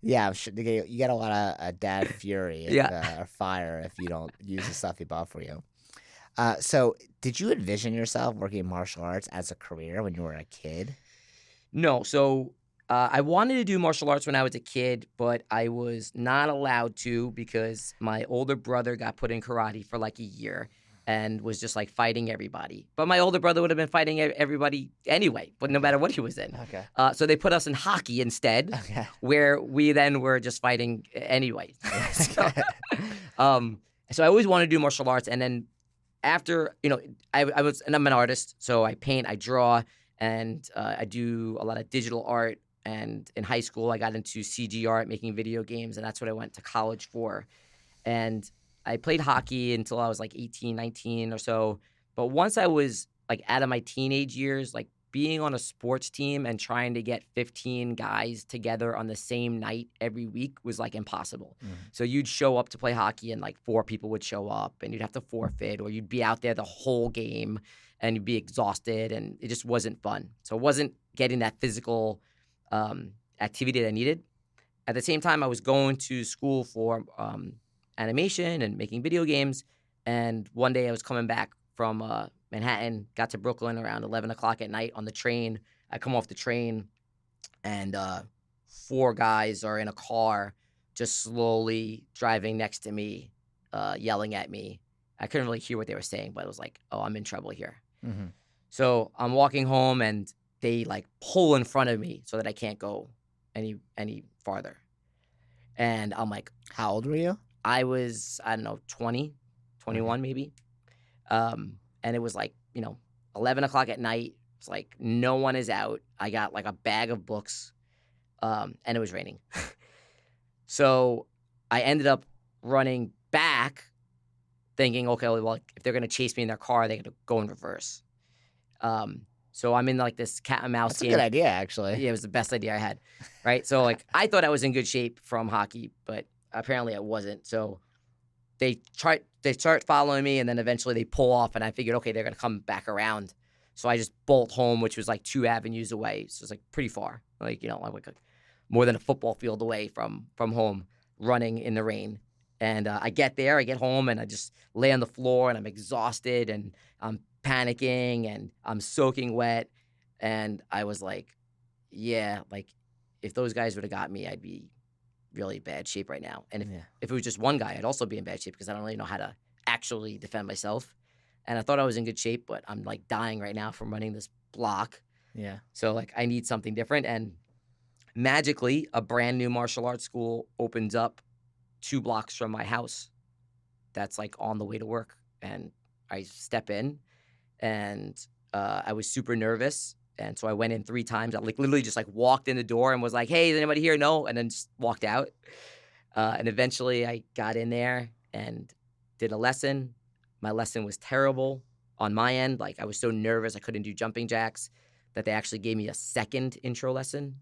Speaker 2: Yeah, you get a lot of dad fury or fire if you don't use the stuff he bought for you. So did you envision yourself working in martial arts as a career when you were a kid?
Speaker 1: No. So I wanted to do martial arts when I was a kid, but I was not allowed to because my older brother got put in karate for like a year and was just like fighting everybody. But my older brother would have been fighting everybody anyway, but no matter what he was in.
Speaker 2: Okay.
Speaker 1: So they put us in hockey instead, where we then were just fighting anyway. So I always wanted to do martial arts. And then after, and I'm an artist, so I paint, I draw, and I do a lot of digital art. And in high school, I got into CG art, making video games, and that's what I went to college for. And I played hockey until I was like 18, 19 or so. But once I was like out of my teenage years, like being on a sports team and trying to get 15 guys together on the same night every week was like impossible. So you'd show up to play hockey and like 4 people would show up and you'd have to forfeit, or you'd be out there the whole game and you'd be exhausted, and it just wasn't fun. So it wasn't getting that physical activity that I needed. At the same time, I was going to school for animation and making video games. And one day I was coming back from Manhattan, got to Brooklyn around 11 o'clock at night on the train. I come off the train and 4 guys are in a car just slowly driving next to me, yelling at me. I couldn't really hear what they were saying, but it was like, oh, I'm in trouble here. So I'm walking home and they like pull in front of me so that I can't go any farther. And I'm like,
Speaker 2: how old were you?
Speaker 1: I was, I don't know, 20, 21 maybe. And it was like, 11 o'clock at night. It's like no one is out. I got like a bag of books and it was raining. So I ended up running back thinking, okay, well, if they're going to chase me in their car, they're going to go in reverse. So I'm in like this cat and mouse game.
Speaker 2: That's a good idea, actually.
Speaker 1: Yeah, it was the best idea I had, right? So like I thought I was in good shape from hockey, but apparently I wasn't. So they start following me, and then eventually they pull off, and I figured, okay, they're gonna come back around. So I just bolt home, which was like 2 avenues away. So it's like pretty far, like I'm like more than a football field away from home, running in the rain. And I get home, and I just lay on the floor, and I'm exhausted, and I'm panicking, and I'm soaking wet. And I was like, yeah, like if those guys would have got me, I'd be really bad shape right now. And if it was just one guy, I'd also be in bad shape because I don't really know how to actually defend myself. And I thought I was in good shape, but I'm like dying right now from running this block.
Speaker 2: Yeah.
Speaker 1: So like I need something different. And magically, a brand new martial arts school opens up 2 blocks from my house. That's like on the way to work. And I step in, and I was super nervous. And so I went in 3 times. I like literally just like walked in the door and was like, hey, is anybody here? No. And then just walked out. And eventually I got in there and did a lesson. My lesson was terrible on my end. Like I was so nervous I couldn't do jumping jacks that they actually gave me a second intro lesson.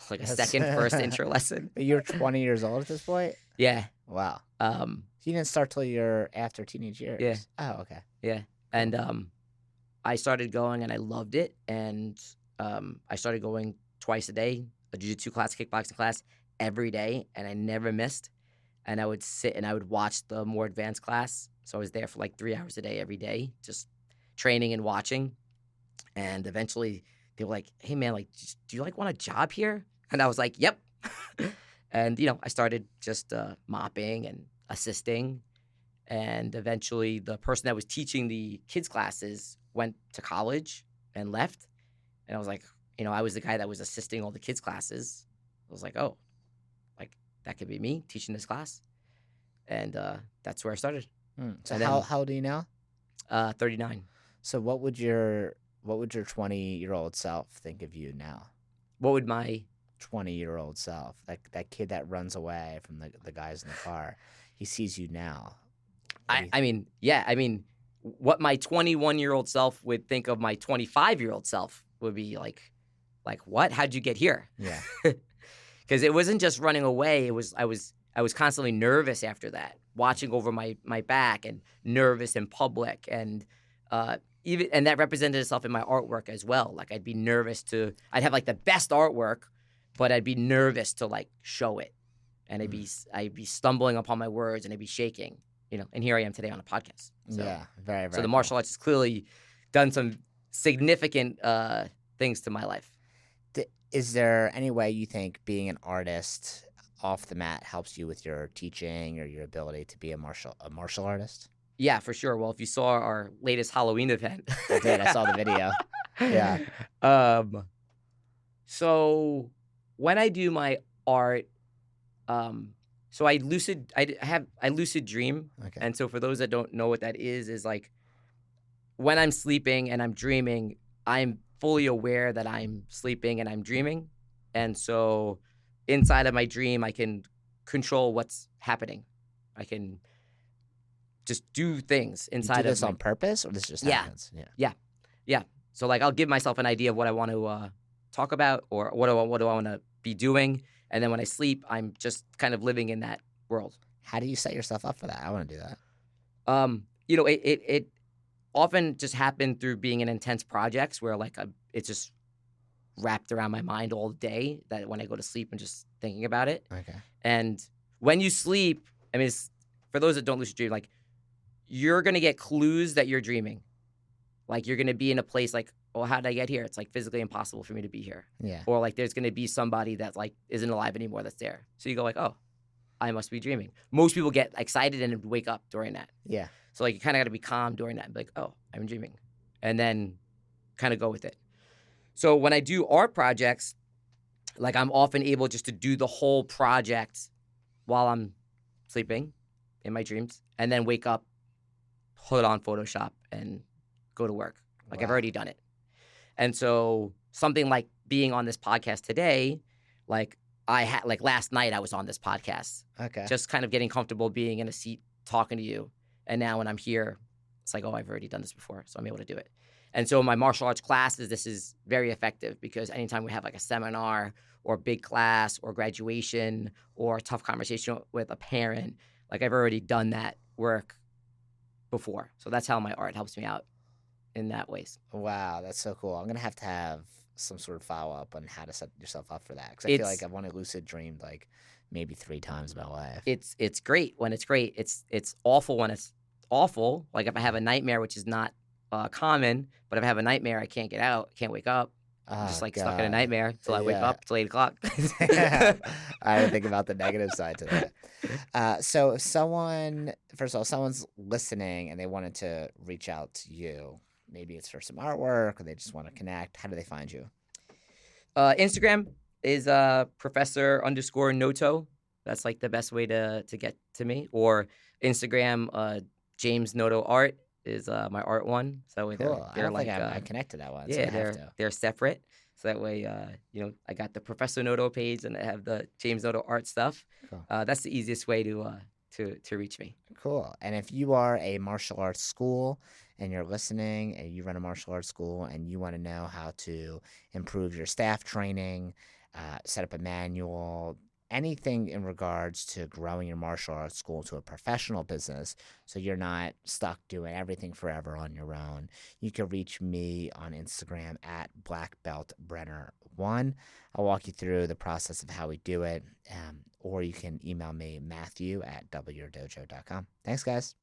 Speaker 1: Like a first intro lesson.
Speaker 2: You're 20 years old at this point?
Speaker 1: Yeah.
Speaker 2: Wow. You didn't start till you're after teenage years?
Speaker 1: Yeah.
Speaker 2: Oh, okay.
Speaker 1: Yeah. And I started going and I loved it. And I started going twice a day, a jiu-jitsu class, kickboxing class, every day. And I never missed. And I would sit and I would watch the more advanced class. So I was there for like 3 hours a day every day, just training and watching. And eventually they were like, hey, man, like, do you like want a job here? And I was like, yep. And, I started just mopping and assisting. And eventually the person that was teaching the kids classes went to college and left. And I was like, I was the guy that was assisting all the kids classes. I was like, oh, like that could be me teaching this class. And that's where I started.
Speaker 2: So how old are you now?
Speaker 1: 39.
Speaker 2: So what would your What would your 20-year-old self think of you now?
Speaker 1: What would my
Speaker 2: 20-year-old self, that kid that runs away from the guys in the car, he sees you now.
Speaker 1: I mean, what my 21-year-old self would think of my 25-year-old self would be like what? How'd you get here?
Speaker 2: Yeah.
Speaker 1: Because it wasn't just running away. It was I was constantly nervous after that, watching over my back and nervous in public, and and that represented itself in my artwork as well. Like I'd have like the best artwork, but I'd be nervous to like show it, and I'd be stumbling upon my words and I'd be shaking, and here I am today on a podcast. So,
Speaker 2: yeah, very, very
Speaker 1: so the
Speaker 2: cool.
Speaker 1: martial arts has clearly done some significant things to my life.
Speaker 2: Is there any way you think being an artist off the mat helps you with your teaching or your ability to be a martial artist?
Speaker 1: Yeah, for sure. Well, if you saw our latest Halloween event,
Speaker 2: I did. I saw the video. Yeah.
Speaker 1: So when I do my art, so I lucid dream.
Speaker 2: Okay.
Speaker 1: And so for those that don't know what that is like when I'm sleeping and I'm dreaming, I'm fully aware that I'm sleeping and I'm dreaming. And so inside of my dream, I can control what's happening. I can just do things inside
Speaker 2: you do
Speaker 1: of
Speaker 2: this on purpose, or this just happens?
Speaker 1: Yeah. So like I'll give myself an idea of what I want to talk about, or what do I want to be doing, and then when I sleep, I'm just kind of living in that world.
Speaker 2: How do you set yourself up for that? I want to do that.
Speaker 1: It often just happened through being in intense projects where like it's just wrapped around my mind all day, that when I go to sleep and just thinking about it.
Speaker 2: Okay.
Speaker 1: And when you sleep, I mean, for those that don't lucid dream, like you're going to get clues that you're dreaming. Like you're going to be in a place like, oh, how did I get here? It's like physically impossible for me to be here.
Speaker 2: Yeah.
Speaker 1: Or like there's going to be somebody that like isn't alive anymore that's there. So you go like, oh, I must be dreaming. Most people get excited and wake up during that.
Speaker 2: Yeah.
Speaker 1: So like you kind of got to be calm during that and be like, oh, I'm dreaming. And then kind of go with it. So when I do art projects, like I'm often able just to do the whole project while I'm sleeping in my dreams, and then wake up, put on Photoshop, and go to work. Like I've already done it. And so something like being on this podcast today, like last night I was on this podcast.
Speaker 2: Okay.
Speaker 1: Just kind of getting comfortable being in a seat talking to you. And now when I'm here, it's like, oh, I've already done this before, so I'm able to do it. And so in my martial arts classes, this is very effective, because anytime we have like a seminar or big class or graduation or a tough conversation with a parent, like I've already done that work before. So that's how my art helps me out in that ways.
Speaker 2: Wow, that's so cool. I'm going to have some sort of follow-up on how to set yourself up for that, because I feel like I've only lucid dreamed like maybe 3 times in my life.
Speaker 1: It's great when it's great. It's awful when it's awful. Like if I have a nightmare, which is not common, but if I have a nightmare, I can't get out, can't wake up. I'm just like stuck in a nightmare until I wake up till 8 o'clock.
Speaker 2: I didn't think about the negative side to that. So if first of all, someone's listening and they wanted to reach out to you, maybe it's for some artwork or they just want to connect, how do they find you?
Speaker 1: Instagram is Professor_Noto. That's like the best way to get to me. Or Instagram, James Noto Art is my art one. So
Speaker 2: Cool.
Speaker 1: they're
Speaker 2: I don't
Speaker 1: like
Speaker 2: think I connected that one.
Speaker 1: Yeah,
Speaker 2: so
Speaker 1: they're separate. So that way, I got the Professor Noto page and I have the James Noto Art stuff.
Speaker 2: Cool.
Speaker 1: That's the easiest way to reach me.
Speaker 2: Cool. And if you are a martial arts school and you're listening and you run a martial arts school and you want to know how to improve your staff training, set up a manual, anything in regards to growing your martial arts school to a professional business so you're not stuck doing everything forever on your own, you can reach me on Instagram at blackbeltbrenner1. I'll walk you through the process of how we do it, or you can email me, Matthew at wyourdojo.com. Thanks, guys.